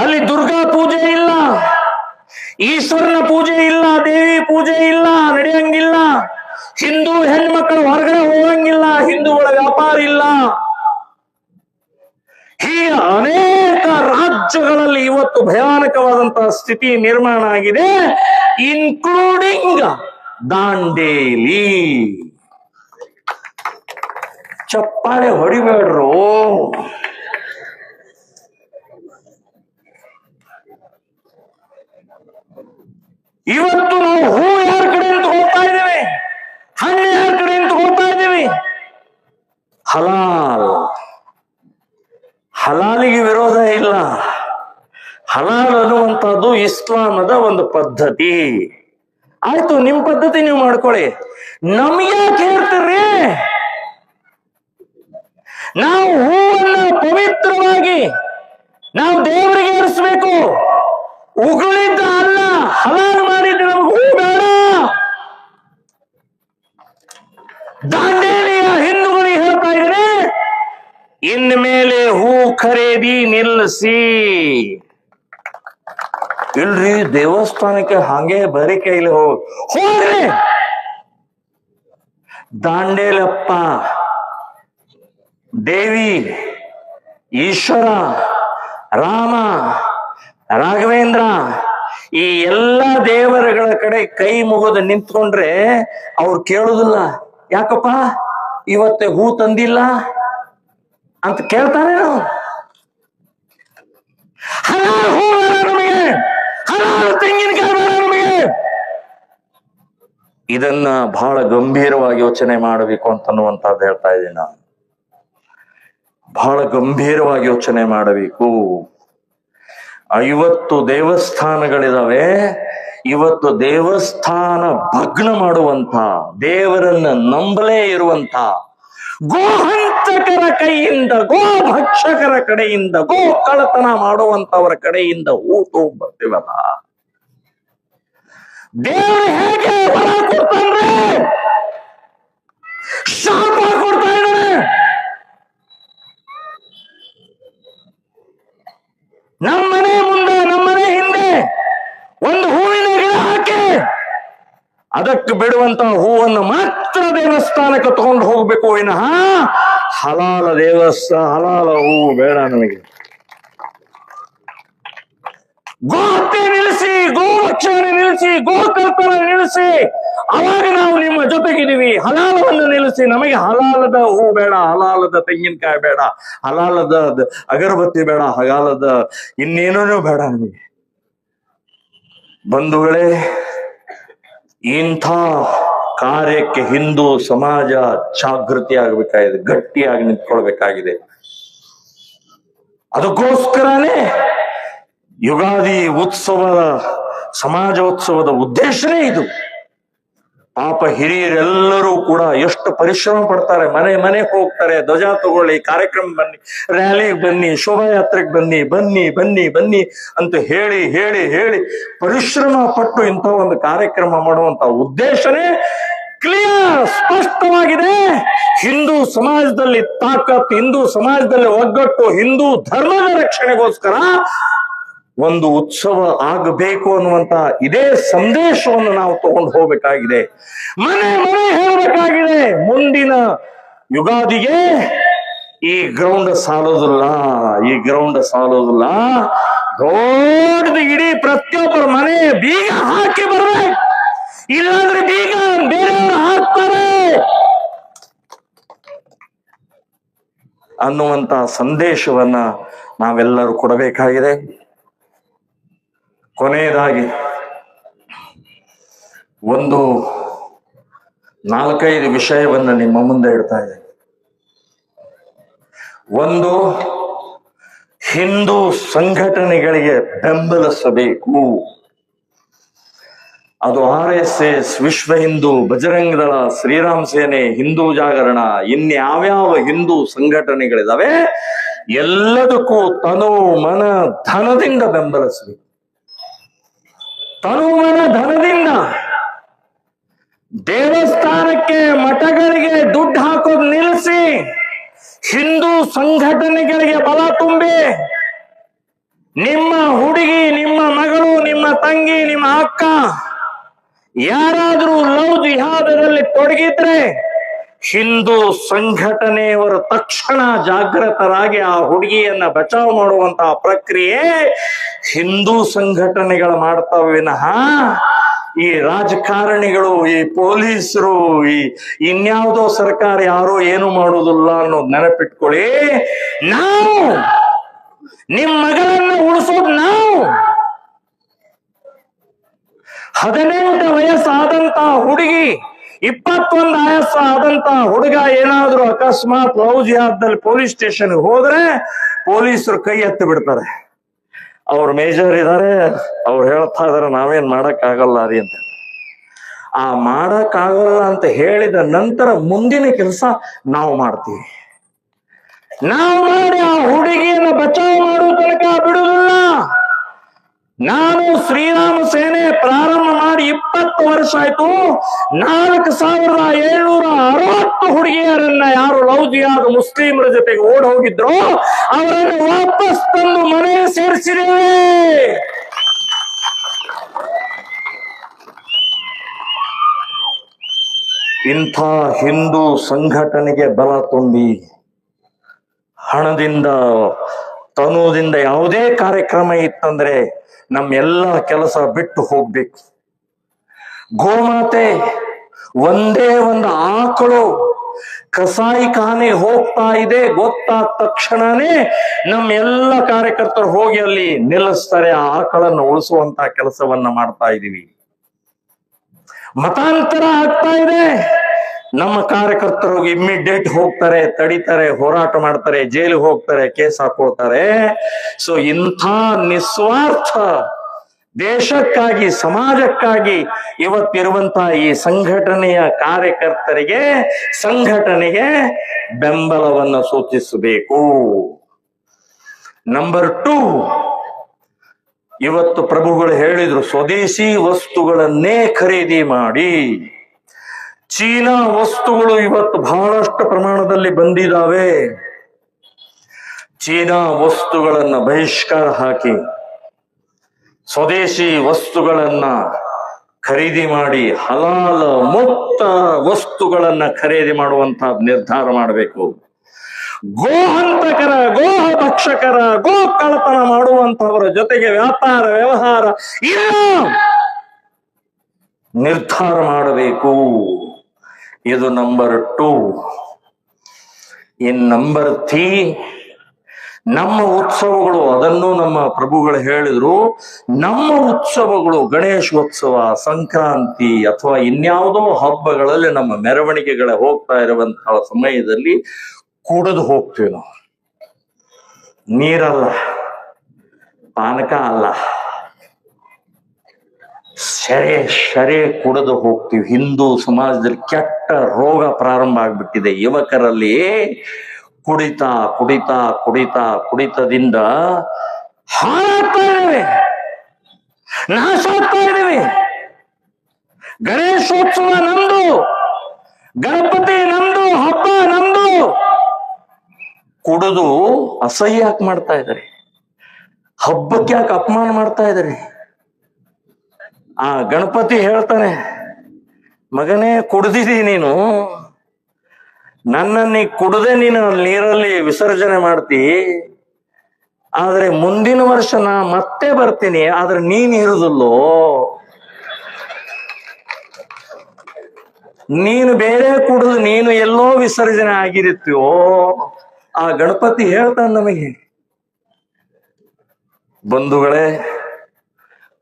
[SPEAKER 3] ಅಲ್ಲಿ ದುರ್ಗಾ ಪೂಜೆ ಇಲ್ಲ, ಈಶ್ವರನ ಪೂಜೆ ಇಲ್ಲ, ದೇವಿ ಪೂಜೆ ಇಲ್ಲ, ನಡೆಯಂಗಿಲ್ಲ. ಹಿಂದೂ ಹೆಣ್ಮಕ್ಳು ಹೊರಗಡೆ ಹೋಗಂಗಿಲ್ಲ, ಹಿಂದೂಗಳ ವ್ಯಾಪಾರ ಇಲ್ಲ. ಹೀಗೆ ಅನೇಕ ರಾಜ್ಯಗಳಲ್ಲಿ ಇವತ್ತು ಭಯಾನಕವಾದಂತಹ ಸ್ಥಿತಿ ನಿರ್ಮಾಣ ಆಗಿದೆ, ಇನ್ಕ್ಲೂಡಿಂಗ್ ದಾಂಡೇಲಿ. ಚಪ್ಪಾಳೆ ಹೊಡಿಬೇಡ್ರು. ಇವತ್ತು ನಾವು ಹೂ ಯಾರ ಕಡೆ ಅಂತ ಹೋಗ್ತಾ ಇದ್ದೇವೆ, ಹಣ್ಣು ಯಾರ ಕಡೆ ಅಂತ ಹೋಗ್ತಾ ಇದ್ದೇವೆ? ಹಲಾಲಿಗೆ ವಿರೋಧ ಇಲ್ಲ. ಹಲಾಲ್ ಅನ್ನುವಂಥದ್ದು ಇಸ್ಲಾಮದ ಒಂದು ಪದ್ಧತಿ. ಆಯ್ತು, ನಿಮ್ ಪದ್ಧತಿ ನೀವು ಮಾಡ್ಕೊಳ್ಳಿ, ನಮ್ಗ್ಯಾಕೆ ಹೇಳ್ತೀರ್ರಿ? ನಾವು ಹೂವನ್ನ ಪವಿತ್ರವಾಗಿ ನಾವು ದೇವರಿಗೆ ಏರಿಸ್ಬೇಕು, ಉಗುಳಿದ್ದ ಅಲ್ಲ, ಹಲಾಲ್ ಮಾಡಿದ್ರೆ ನಮ್ಗೆ ಹೂ ಬೇಡ. ದಾಂಡೇಲಿಯ ಹಿಂದೂಗಳಿಗೆ ಹೇಳ್ತಾ ಇದ್ದೇನೆ, ಇನ್ಮೇಲೆ ಹೂ ಖರೀದಿ ನಿಲ್ಲಿಸಿ. ಇಲ್ರಿ, ದೇವಸ್ಥಾನಕ್ಕೆ ಹಾಗೆ ಬರೀ ಕೈಲಿ ಹೋಗ್ರಿ. ದಾಂಡೇಲಪ್ಪ, ದೇವಿ, ಈಶ್ವರ, ರಾಮ, ರಾಘವೇಂದ್ರ, ಈ ಎಲ್ಲ ದೇವರುಗಳ ಕಡೆ ಕೈ ಮುಗಿದು ನಿಂತ್ಕೊಂಡ್ರೆ ಅವ್ರು ಕೇಳುದಿಲ್ಲ, ಯಾಕಪ್ಪ ಇವತ್ತೆ ಹೂ ತಂದಿಲ್ಲ ಅಂತ ಕೇಳ್ತಾರೆ. ನಾವು ಹಲಾಲ್ ಹೂ ಬೇಡ ನಮಗೆ, ಹಲಾಲ್ ತೆಂಗಿನಕಾಯಿ ಬೇಡ ನಮಗೆ. ಇದನ್ನ ಬಹಳ ಗಂಭೀರವಾಗಿ ಯೋಚನೆ ಮಾಡಬೇಕು ಅಂತನ್ನುವಂಥದ್ದು ಹೇಳ್ತಾ ಇದ್ದೀನಿ ನಾನು. ಬಹಳ ಗಂಭೀರವಾಗಿ ಯೋಚನೆ ಮಾಡಬೇಕು. 50 ದೇವಸ್ಥಾನಗಳಿದಾವೆ. ಇವತ್ತು ದೇವಸ್ಥಾನ ಭಗ್ನ ಮಾಡುವಂತ, ದೇವರನ್ನ ನಂಬಲೇ ಇರುವಂತ ಗೋಹಂತಕರ ಕೈಯಿಂದ, ಗೋ ಭಕ್ಷಕರ ಕಡೆಯಿಂದ, ಗೋ ಕಳ್ಳತನ ಮಾಡುವಂತವರ ಕಡೆಯಿಂದ ಹೂತು ಬರ್ತೀವಲ್ಲ, ದೇವರು ಹೇಗೆ ಬಲ ಕೊಡ್ತಾನೆ? ಶಾಪ ಕೊಡ್ತಾ ಇದ್ದಾನೆ. ನಮ್ಮನೆ ಮುಂದೆ, ನಮ್ಮನೆ ಹಿಂದೆ ಒಂದು ಹೂವಿನ ಗಿಡ ಹಾಕಿ ಅದಕ್ಕೆ ಬಿಡುವಂತಹ ಹೂವನ್ನು ಮಾತ್ರ ದೇವಸ್ಥಾನಕ್ಕೆ ತಗೊಂಡು ಹೋಗ್ಬೇಕು ವಿನಃ ಹಲಾಲ ಹಲಾಲ ಹೂವು ಬೇಡ ನಮಗೆ. ಗೋಹತ್ಯೆ ನಿಲ್ಲಿಸಿ, ಗೋರಕ್ಷಣೆ ನಿಲ್ಲಿಸಿ, ಗೋಕಲ್ಪನ ನಿಲ್ಲಿಸಿ, ಅವಾಗ ನಾವು ನಿಮ್ಮ ಜೊತೆಗಿದ್ದೀವಿ. ಹಲಾಲವನ್ನು ನಿಲ್ಲಿಸಿ, ನಮಗೆ ಹಲಾಲದ ಹೂ ಬೇಡ, ಹಲಾಲದ ತೆಂಗಿನಕಾಯಿ ಬೇಡ, ಹಲಾಲದ ಅಗರಬತ್ತಿ ಬೇಡ, ಹಲಾಲದ ಇನ್ನೇನೂ ಬೇಡ ನಮಗೆ. ಬಂಧುಗಳೇ, ಇಂಥ ಕಾರ್ಯಕ್ಕೆ ಹಿಂದೂ ಸಮಾಜ ಜಾಗೃತಿ ಆಗಬೇಕಾಗಿದೆ, ಗಟ್ಟಿಯಾಗಿ ನಿಂತ್ಕೊಳ್ಬೇಕಾಗಿದೆ. ಅದಕ್ಕೋಸ್ಕರನೇ ಯುಗಾದಿ ಉತ್ಸವದ ಸಮಾಜೋತ್ಸವದ ಉದ್ದೇಶನೇ ಇದು. ಪಾಪ ಹಿರಿಯರೆಲ್ಲರೂ ಕೂಡ ಎಷ್ಟು ಪರಿಶ್ರಮ ಪಡ್ತಾರೆ, ಮನೆ ಮನೆಗೆ ಹೋಗ್ತಾರೆ, ಧ್ವಜ ತಗೊಳ್ಳಿ, ಕಾರ್ಯಕ್ರಮ ಬನ್ನಿ, ರ್ಯಾಲಿಗೆ ಬನ್ನಿ, ಶೋಭಾಯಾತ್ರೆಗೆ ಬನ್ನಿ, ಬನ್ನಿ ಬನ್ನಿ ಬನ್ನಿ ಅಂತ ಹೇಳಿ ಹೇಳಿ ಹೇಳಿ ಪರಿಶ್ರಮ ಪಟ್ಟು ಇಂಥ ಒಂದು ಕಾರ್ಯಕ್ರಮ ಮಾಡುವಂತ ಉದ್ದೇಶನೇ ಕ್ಲಿಯರ್, ಸ್ಪಷ್ಟವಾಗಿದೆ. ಹಿಂದೂ ಸಮಾಜದಲ್ಲಿ ತಾಕತ್, ಹಿಂದೂ ಸಮಾಜದಲ್ಲಿ ಒಗ್ಗಟ್ಟು, ಹಿಂದೂ ಧರ್ಮದ ರಕ್ಷಣೆಗೋಸ್ಕರ ಒಂದು ಉತ್ಸವ ಆಗಬೇಕು ಅನ್ನುವಂತ ಇದೇ ಸಂದೇಶವನ್ನು ನಾವು ತಗೊಂಡು ಹೋಗ್ಬೇಕಾಗಿದೆ. ಮನೆ ಮನೆ ಹೇಳಬೇಕಾಗಿದೆ. ಮುಂದಿನ ಯುಗಾದಿಗೆ ಈ ಗ್ರೌಂಡ್ ಸಾಲೋದಿಲ್ಲ, ಈ ಗ್ರೌಂಡ್ ಸಾಲೋದಿಲ್ಲ. ದೊಡ್ಡದು ಇಡೀ ಪ್ರತಿಯೊಬ್ಬರ ಮನೆ ಬೀಗ ಹಾಕಿ ಬರ್ಬೇಕು, ಇಲ್ಲಾಂದ್ರೆ ಬೀಗ ಬೇರೆಯವರು ಹಾಕ್ತಾರೆ ಅನ್ನುವಂತ ಸಂದೇಶವನ್ನ ನಾವೆಲ್ಲರೂ ಕೊಡಬೇಕಾಗಿದೆ. ಕೊನೆಯದಾಗಿ ಒಂದು 4-5 ವಿಷಯವನ್ನ ನಿಮ್ಮ ಮುಂದೆ ಇಡ್ತಾ ಇದೆ. ಒಂದು, ಹಿಂದೂ ಸಂಘಟನೆಗಳಿಗೆ ಬೆಂಬಲಿಸಬೇಕು. ಅದು RSS, ವಿಶ್ವ ಹಿಂದೂ, ಬಜರಂಗ ದಳ, ಶ್ರೀರಾಮ್ ಸೇನೆ, ಹಿಂದೂ ಜಾಗರಣ, ಇನ್ಯಾವ್ಯಾವ ಹಿಂದೂ ಸಂಘಟನೆಗಳಿದಾವೆ ಎಲ್ಲದಕ್ಕೂ ತನು ಮನ ಧನದಿಂದ ಬೆಂಬಲಿಸಬೇಕು. ತನು ಮನ ಧನದಿಂದ. ದೇವಸ್ಥಾನಕ್ಕೆ ಮಠಗಳಿಗೆ ದುಡ್ಡು ಹಾಕೋದು ನಿಲ್ಲಿಸಿ, ಹಿಂದೂ ಸಂಘಟನೆಗಳಿಗೆ ಬಲ ತುಂಬಿ, ನಿಮ್ಮ ಹುಡುಗಿ, ನಿಮ್ಮ ಮಗಳು, ನಿಮ್ಮ ತಂಗಿ, ನಿಮ್ಮ ಅಕ್ಕ ಯಾರಾದ್ರೂ ಲವ್ ಜಿಹಾದದಲ್ಲಿ ತೊಡಗಿದ್ರೆ ಹಿಂದೂ ಸಂಘಟನೆಯವರು ತಕ್ಷಣ ಜಾಗೃತರಾಗಿ ಆ ಹುಡುಗಿಯನ್ನ ಬಚಾವ್ ಮಾಡುವಂತಹ ಪ್ರಕ್ರಿಯೆ ಹಿಂದೂ ಸಂಘಟನೆಗಳು ಮಾಡ್ತಾವೆ ವಿನಃ ಈ ರಾಜಕಾರಣಿಗಳು, ಈ ಪೊಲೀಸರು, ಈ ಇನ್ಯಾವುದೋ ಸರ್ಕಾರ ಯಾರೋ ಏನು ಮಾಡುವುದಿಲ್ಲ ಅನ್ನೋದು ನೆನಪಿಟ್ಕೊಳ್ಳಿ. ನಾವು ನಿಮ್ ಮಗಳನ್ನ ಉಳಿಸೋದು ನಾವು. 18 ವಯಸ್ಸಾದಂತ ಹುಡುಗಿ, 21 ವಯಸ್ಸಾದಂತ ಹುಡುಗ ಏನಾದ್ರೂ ಅಕಸ್ಮಾತ್ ಲವ್ ಜಿಹಾದ್ದಲ್ಲಿ ಪೊಲೀಸ್ ಸ್ಟೇಷನ್ಗೆ ಹೋದ್ರೆ ಪೊಲೀಸರು ಕೈ ಎತ್ತಿ ಬಿಡ್ತಾರೆ. ಅವ್ರ ಮೇಜರ್ ಇದಾರೆ, ಅವ್ರು ಹೇಳ್ತಾ ಇದಾರೆ ನಾವೇನ್ ಮಾಡಕ್ ಆಗಲ್ಲ ರೀ ಅಂತ. ಆ ಮಾಡಕ್ ಆಗಲ್ಲ ಅಂತ ಹೇಳಿದ ನಂತರ ಮುಂದಿನ ಕೆಲಸ ನಾವು ಮಾಡ್ತೀವಿ. ನಾವು ಮಾಡಿ ಆ ಹುಡುಗಿಯನ್ನ ಬಚಾವ್ ಮಾಡುವ ತನಕ ಬಿಡುವುದಿಲ್ಲ. ನಾನು ಶ್ರೀರಾಮ ಸೇನೆ ಪ್ರಾರಂಭ ಮಾಡಿ 20 ವರ್ಷ ಆಯ್ತು. 4760 ಹುಡುಗಿಯರನ್ನ ಯಾರು ಲವ್ ಜಿಹಾದ್ ಮುಸ್ಲಿಮರ ಜೊತೆಗೆ ಓಡ್ ಹೋಗಿದ್ರು ಅವರನ್ನು ವಾಪಸ್ ತಂದು ಮನೆಗೆ ಸೇರಿಸಿದ್ದೇವೆ. ಇಂಥ ಹಿಂದೂ ಸಂಘಟನೆಗೆ ಬಲ ತುಂಬಿ ಹಣದಿಂದ, ತನುದಿಂದ ಯಾವುದೇ ಕಾರ್ಯಕ್ರಮ ಇತ್ತಂದ್ರೆ ನಮ್ಮೆಲ್ಲ ಕೆಲಸ ಬಿಟ್ಟು ಹೋಗ್ಬೇಕು. ಗೋಮಾತೆ ಒಂದೇ ಒಂದು ಆಕಳು ಕಸಾಯಿ ಖಾನೆ ಹೋಗ್ತಾ ಇದೆ ಗೊತ್ತಾದ ತಕ್ಷಣನೇ ನಮ್ಮೆಲ್ಲ ಕಾರ್ಯಕರ್ತರು ಹೋಗಿ ಅಲ್ಲಿ ನಿಲ್ಲಿಸ್ತಾರೆ. ಆ ಆಕಳನ್ನು ಉಳಿಸುವಂತ ಕೆಲಸವನ್ನ ಮಾಡ್ತಾ ಇದೀವಿ. ಮತಾಂತರ ಆಗ್ತಾ ಇದೆ, ನಮ್ಮ ಕಾರ್ಯಕರ್ತರು ಇಮ್ಮಿಡಿಯೇಟ್ ಹೋಗ್ತಾರೆ, ತಡಿತಾರೆ, ಹೋರಾಟ ಮಾಡ್ತಾರೆ, ಜೈಲಿಗೆ ಹೋಗ್ತಾರೆ, ಕೇಸ್ ಹಾಕೊಳ್ತಾರೆ. ಸೊ ಇಂಥ ನಿಸ್ವಾರ್ಥ ದೇಶಕ್ಕಾಗಿ, ಸಮಾಜಕ್ಕಾಗಿ ಇವತ್ತಿರುವಂತಹ ಈ ಸಂಘಟನೆಯ ಕಾರ್ಯಕರ್ತರಿಗೆ, ಸಂಘಟನೆಗೆ ಬೆಂಬಲವನ್ನು ಸೂಚಿಸಬೇಕು. ನಂಬರ್ 2, ಇವತ್ತು ಪ್ರಭುಗಳು ಹೇಳಿದ್ರು ಸ್ವದೇಶಿ ವಸ್ತುಗಳನ್ನೇ ಖರೀದಿ ಮಾಡಿ. ಚೀನಾ ವಸ್ತುಗಳು ಇವತ್ತು ಬಹಳಷ್ಟು ಪ್ರಮಾಣದಲ್ಲಿ ಬಂದಿದ್ದಾವೆ. ಚೀನಾ ವಸ್ತುಗಳನ್ನ ಬಹಿಷ್ಕಾರ ಹಾಕಿ ಸ್ವದೇಶಿ ವಸ್ತುಗಳನ್ನ ಖರೀದಿ ಮಾಡಿ ಹಲಾಲ ಮುಕ್ತ ವಸ್ತುಗಳನ್ನ ಖರೀದಿ ಮಾಡುವಂತ ನಿರ್ಧಾರ ಮಾಡಬೇಕು. ಗೋಹಂತಕರ, ಗೋಹ ಭಕ್ಷಕರ, ಗೋ ಕಳ್ಳತನ ಮಾಡುವಂತವರ ಜೊತೆಗೆ ವ್ಯಾಪಾರ ವ್ಯವಹಾರ ಇಲ್ಲ ನಿರ್ಧಾರ ಮಾಡಬೇಕು. ಇದು ನಂಬರ್ 2. ಇನ್ ನಂಬರ್ 3, ನಮ್ಮ ಉತ್ಸವಗಳು, ಅದನ್ನು ನಮ್ಮ ಪ್ರಭುಗಳು ಹೇಳಿದ್ರು, ನಮ್ಮ ಉತ್ಸವಗಳು ಗಣೇಶೋತ್ಸವ, ಸಂಕ್ರಾಂತಿ ಅಥವಾ ಇನ್ಯಾವುದೋ ಹಬ್ಬಗಳಲ್ಲಿ ನಮ್ಮ ಮೆರವಣಿಗೆಗಳ ಹೋಗ್ತಾ ಇರುವಂತಹ ಸಮಯದಲ್ಲಿ ಕುಡಿದು ಹೋಗ್ತೀವಿ ನಾವು. ನೀರಲ್ಲ, ಪಾನಕ ಅಲ್ಲ, ಶರೆ ಕುಡಿದು ಹೋಗ್ತೀವಿ. ಹಿಂದೂ ಸಮಾಜದಲ್ಲಿ ಕೆಟ್ಟ ರೋಗ ಪ್ರಾರಂಭ ಆಗ್ಬಿಟ್ಟಿದೆ. ಯುವಕರಲ್ಲಿ ಕುಡಿತಾ ಕುಡಿತಾ ಕುಡಿತಾ ಕುಡಿತದಿಂದ ಹಾಳಾಗ್ತಾ ಇದ್ದೇವೆ, ನಾಶ ಆಗ್ತಾ ಇದ್ದೇವೆ. ಗಣೇಶೋತ್ಸವ ನಮ್ದು, ಗಣಪತಿ ನಮ್ದು, ಹಬ್ಬ ನಮ್ದು. ಕುಡಿದು ಅಸಹ್ಯ ಯಾಕೆ ಮಾಡ್ತಾ ಇದ್ದಾರೆ? ಹಬ್ಬಕ್ಕೆ ಯಾಕೆ ಅಪಮಾನ ಮಾಡ್ತಾ ಇದ್ದಾರೆ? ಆ ಗಣಪತಿ ಹೇಳ್ತಾನೆ, ಮಗನೇ ಕುಡ್ದಿದಿ ನೀನು, ನನ್ನನ್ನು ಕುಡದೆ ನೀನು ನೀರಲ್ಲಿ ವಿಸರ್ಜನೆ ಮಾಡ್ತಿ, ಆದ್ರೆ ಮುಂದಿನ ವರ್ಷ ನಾ ಮತ್ತೆ ಬರ್ತೀನಿ, ಆದ್ರೆ ನೀನ್ ಇರುದಿಲ್ಲೋ, ನೀನು ಬೇರೆ ಕುಡಿದು ನೀನು ಎಲ್ಲೋ ವಿಸರ್ಜನೆ ಆಗಿರುತ್ತೀಯೋ. ಆ ಗಣಪತಿ ಹೇಳ್ತಾನೆ ನಮಗೆ. ಬಂಧುಗಳೇ,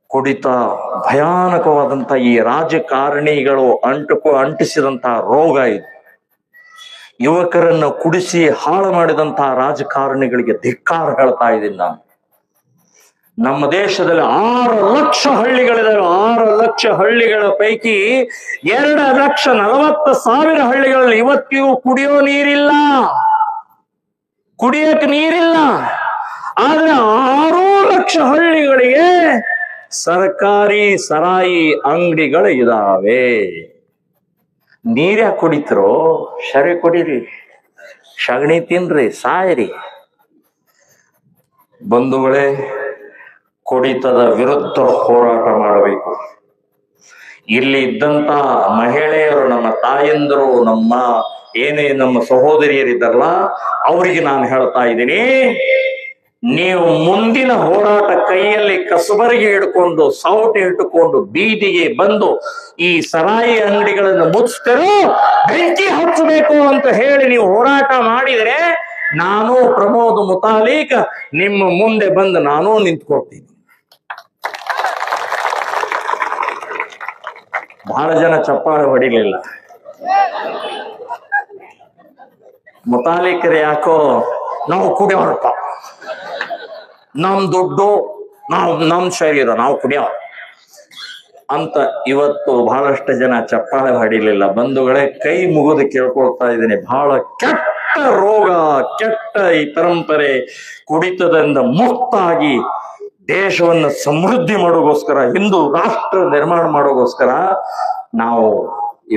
[SPEAKER 3] ಕುಡಿತ ಭಯಾನಕವಾದಂತ ಈ ರಾಜಕಾರಣಿಗಳು ಅಂಟಿಸಿದಂತಹ ರೋಗ ಇದು. ಯುವಕರನ್ನು ಕುಡಿಸಿ ಹಾಳು ಮಾಡಿದಂತಹ ರಾಜಕಾರಣಿಗಳಿಗೆ ಧಿಕ್ಕಾರ ಹೇಳ್ತಾ ಇದ್ದೀನಿ ನಾನು. ನಮ್ಮ ದೇಶದಲ್ಲಿ 6 ಲಕ್ಷ ಹಳ್ಳಿಗಳಿದಾವೆ. 6 ಲಕ್ಷ ಹಳ್ಳಿಗಳ ಪೈಕಿ 2,40,000 ಹಳ್ಳಿಗಳಲ್ಲಿ ಇವತ್ತಿಗೂ ಕುಡಿಯೋ ನೀರಿಲ್ಲ, ಕುಡಿಯಕ್ಕೆ ನೀರಿಲ್ಲ. ಆದ್ರೆ 6 ಲಕ್ಷ ಹಳ್ಳಿಗಳಿಗೆ ಸರ್ಕಾರಿ ಸರಾಯಿ ಅಂಗಡಿಗಳು ಇದಾವೆ. ನೀರ್ಯಾಕೆ ಕುಡಿತಿರೋ? ಶರೆ ಕುಡೀರಿ, ಸಗಣಿ ತಿನ್ರಿ, ಸಾಯ್ರಿ. ಬಂಧುಗಳೇ, ಕುಡಿತದ ವಿರುದ್ಧ ಹೋರಾಟ ಮಾಡಬೇಕು. ಇಲ್ಲಿ ಇದ್ದಂತ ಮಹಿಳೆಯರು, ನಮ್ಮ ತಾಯಂದರು, ನಮ್ಮ ಸಹೋದರಿಯರಿದ್ದಾರಲ್ಲ, ಅವರಿಗೆ ನಾನು ಹೇಳ್ತಾ ಇದ್ದೀನಿ, ನೀವು ಮುಂದಿನ ಹೋರಾಟ ಕೈಯಲ್ಲಿ ಕಸಬರಿಗೆ ಹಿಡ್ಕೊಂಡು, ಸೌಟೆ ಇಟ್ಟುಕೊಂಡು ಬೀದಿಗೆ ಬಂದು ಈ ಸರಾಯಿ ಅಂಗಡಿಗಳನ್ನು ಮುಚ್ಚಿರೋ, ಬೆಂಕಿ ಹಚ್ಚಬೇಕು ಅಂತ ಹೇಳಿ ನೀವು ಹೋರಾಟ ಮಾಡಿದರೆ, ನಾನು ಪ್ರಮೋದ್ ಮುತಾಲಿಕ್ ನಿಮ್ಮ ಮುಂದೆ ಬಂದು ನಾನು ನಿಂತ್ಕೊಳ್ತೀನಿ. ಬಹಳ ಜನ ಚಪ್ಪಾಳೆ ಹೊಡಿಲಿಲ್ಲ. ಮುತಾಲಿಕರು ಯಾಕೋ ನಾವು ಕುಡಿಯೋಣಪ್ಪ, ನಮ್ ದುಡ್ಡು, ನಮ್ ಶರೀರ, ನಾವು ಕುಡಿಯೋ ಅಂತ ಇವತ್ತು ಬಹಳಷ್ಟು ಜನ ಚಪ್ಪಾಳೆ ಹೊಡಿಲಿಲ್ಲ. ಬಂಧುಗಳೇ, ಕೈ ಮುಗಿದು ಕೇಳ್ಕೊಳ್ತಾ ಇದ್ದೀನಿ, ಬಹಳ ಕೆಟ್ಟ ರೋಗ, ಕೆಟ್ಟ ಈ ಪರಂಪರೆ ಕುಡಿತದಿಂದ ಮುಕ್ತಾಗಿ ದೇಶವನ್ನು ಸಮೃದ್ಧಿ ಮಾಡೋಗೋಸ್ಕರ, ಹಿಂದೂ ರಾಷ್ಟ್ರ ನಿರ್ಮಾಣ ಮಾಡೋಗೋಸ್ಕರ ನಾವು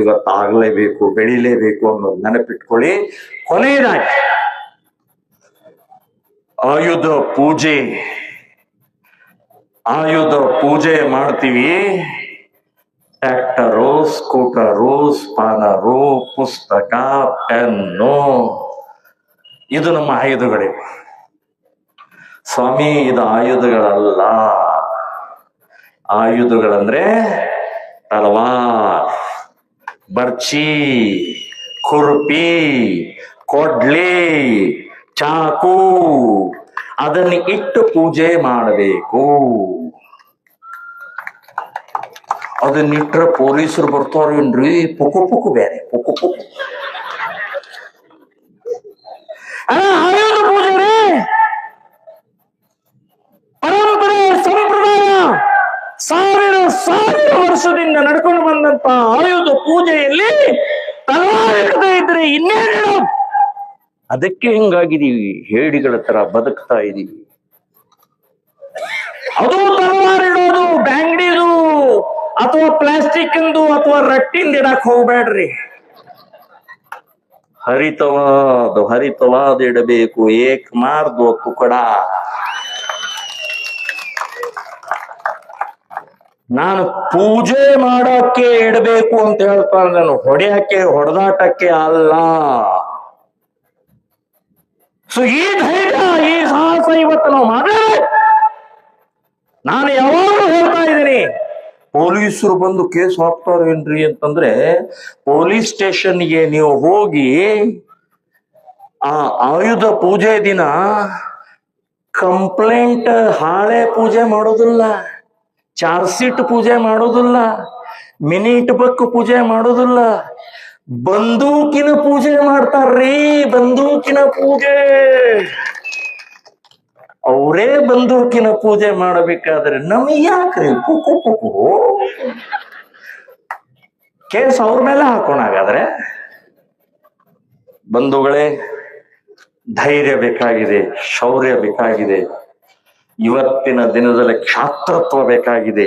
[SPEAKER 3] ಇವತ್ತಾಗಲೇಬೇಕು, ಬೆಳಿಲೇಬೇಕು ಅನ್ನೋದು ನೆನಪಿಟ್ಕೊಳ್ಳಿ. ಕೊನೆಯದಾಗಿ ಆಯುಧ ಪೂಜೆ ಮಾಡ್ತೀವಿ. ಟ್ರ್ಯಾಕ್ಟರು, ಸ್ಕೂಟರು, ಸ್ಪಾನರು, ಪುಸ್ತಕ, ಪೆನ್ನು, ಇದು ನಮ್ಮ ಆಯುಧಗಳಿವೆ. ಸ್ವಾಮಿ, ಇದು ಆಯುಧಗಳಲ್ಲ. ಆಯುಧಗಳಂದ್ರೆ ತಲವಾರ್, ಬರ್ಚಿ, ಖುರ್ಪಿ, ಕೊಡ್ಲಿ, ಚಾಕು, ಅದನ್ನ ಇಟ್ಟು ಪೂಜೆ ಮಾಡಬೇಕು. ಅದನ್ನಿಟ್ರೆ ಪೊಲೀಸರು ಬರ್ತಾರೇನ್ರಿ? ಪುಕು ಬೇರೆ, ಪುಕು ಆಯುಧ ಪೂಜೆ ರೀ. ಪರಂಪರೆ, ಸಂಪ್ರದಾಯ, ಸಾವಿರ ವರ್ಷದಿಂದ ನಡ್ಕೊಂಡು ಬಂದಂತ ಆಯುಧ ಪೂಜೆಯಲ್ಲಿ ತಲವಾರು ಹಿಡದೇ ಇದ್ರೆ ಇನ್ನೇನು? ಅದಕ್ಕೆ ಹಿಂಗಾಗಿದೀವಿ, ಹೇಡಿಗಳ ತರ ಬದುಕ್ತಾ ಇದೀವಿ. ಅದು ತಲವಾರು ಇಡೋದು ಬ್ಯಾಂಗ್ಡಿದು ಅಥವಾ ಪ್ಲಾಸ್ಟಿಕ್ ಇಂದು ಅಥವಾ ರಟ್ಟಿಂದ ಇಡಕ್ ಹೋಗ್ಬೇಡ್ರಿ. ಹರಿತವಾದ ಇಡಬೇಕು. ಏಕ್ ಮಾರ್ದು ತುಕಡ. ನಾನು ಪೂಜೆ ಮಾಡೋಕೆ ಇಡಬೇಕು ಅಂತ ಹೇಳ್ತಾ, ನಾನು ಹೊಡೆದಾಟಕ್ಕೆ ಅಲ್ಲ. ಸೊ ಈ ಧೈರ್ಯ, ಈ ಸಾಹಸ ಇವತ್ತು ನಾವು ಮಾಡಬೇಕು. ನಾನು ಯಾವಾಗಲೂ ಹೇಳ್ತಾ ಇದ್ದೀನಿ, ಪೊಲೀಸರು ಬಂದು ಕೇಸ್ ಹಾಕ್ತಾರೇನ್ರಿ ಅಂತಂದ್ರೆ, ಪೊಲೀಸ್ ಸ್ಟೇಷನ್ಗೆ ನೀವು ಹೋಗಿ ಆ ಆಯುಧ ಪೂಜೆ ದಿನ ಕಂಪ್ಲೇಂಟ್ ಹಾಳೆ ಪೂಜೆ ಮಾಡೋದಿಲ್ಲ, ಚಾರ್ಜ್ ಶೀಟ್ ಪೂಜೆ ಮಾಡೋದಿಲ್ಲ, ಮಿನಿಟ್ ಬಕ್ ಪೂಜೆ ಮಾಡೋದಿಲ್ಲ, ಬಂದೂಕಿನ ಪೂಜೆ ಮಾಡ್ತಾರ್ರಿ. ಬಂದೂಕಿನ ಪೂಜೆ. ಅವರೇ ಬಂದೂಕಿನ ಪೂಜೆ ಮಾಡಬೇಕಾದ್ರೆ ನಮಗೆ ಯಾಕ್ರಿ ಕೇಸ್ ಅವ್ರ ಮೇಲೆ ಹಾಕೋಣ. ಹಾಗಾದ್ರೆ ಬಂಧುಗಳೇ, ಧೈರ್ಯ ಬೇಕಾಗಿದೆ, ಶೌರ್ಯ ಬೇಕಾಗಿದೆ, ಇವತ್ತಿನ ದಿನದಲ್ಲಿ ಕ್ಷಾತ್ರತ್ವ ಬೇಕಾಗಿದೆ.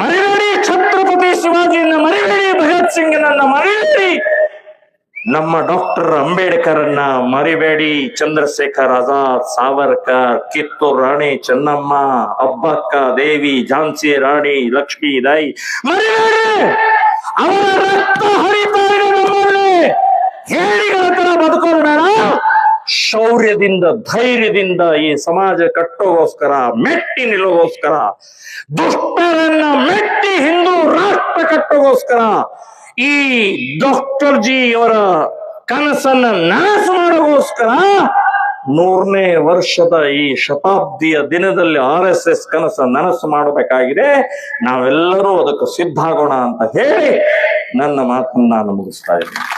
[SPEAKER 3] ಮರಿಬೇಡಿ ಛತ್ರಪತಿ ಶಿವಾಜಿಯನ್ನ, ಮರಿಬೇಡಿ ಭಗತ್ ಸಿಂಗ್ನನ್ನ, ಮರಿಬೇಡಿ ನಮ್ಮ ಡಾಕ್ಟರ್ ಅಂಬೇಡ್ಕರನ್ನ, ಮರಿಬೇಡಿ ಚಂದ್ರಶೇಖರ್ ಆಜಾದ್, ಸಾವರ್ಕರ್, ಕಿತ್ತೂರು ರಾಣಿ ಚೆನ್ನಮ್ಮ, ಅಬ್ಬಕ್ಕ ದೇವಿ, ಝಾನ್ಸಿ ರಾಣಿ ಲಕ್ಷ್ಮೀಬಾಯಿ, ಮರಿಬೇಡಿ. ಅವರ ರಕ್ತ ಹರಿತಾ ಇದೆ ನಮ್ಮಲ್ಲಿ. ಹೇಳಿಗಳ ತರ ಬದುಕೋದು ಬೇಡ. ಶೌರ್ಯದಿಂದ, ಧೈರ್ಯದಿಂದ ಈ ಸಮಾಜ ಕಟ್ಟೋಗೋಸ್ಕರ, ಮೆಟ್ಟಿ ನಿಲ್ಲೋಗೋಸ್ಕರ, ದುಷ್ಟರನ್ನ ಮೆಟ್ಟಿ ಹಿಂದೂ ರಾಷ್ಟ್ರ ಕಟ್ಟೋಗೋಸ್ಕರ, ಈ ಡಾಕ್ಟರ್ ಜಿ ಅವರ ಕನಸನ್ನ ನನಸು ಮಾಡೋಗೋಸ್ಕರ 100ನೇ ವರ್ಷದ ಈ ಶತಾಬ್ದಿಯ ದಿನದಲ್ಲಿ RSS ಕನಸ ನನಸು ಮಾಡಬೇಕಾಗಿದೆ. ನಾವೆಲ್ಲರೂ ಅದಕ್ಕೆ ಸಿದ್ಧ ಆಗೋಣ ಅಂತ ಹೇಳಿ ನನ್ನ ಮಾತನ್ನ ನಾನು ಮುಗಿಸ್ತಾ ಇದ್ದೀನಿ.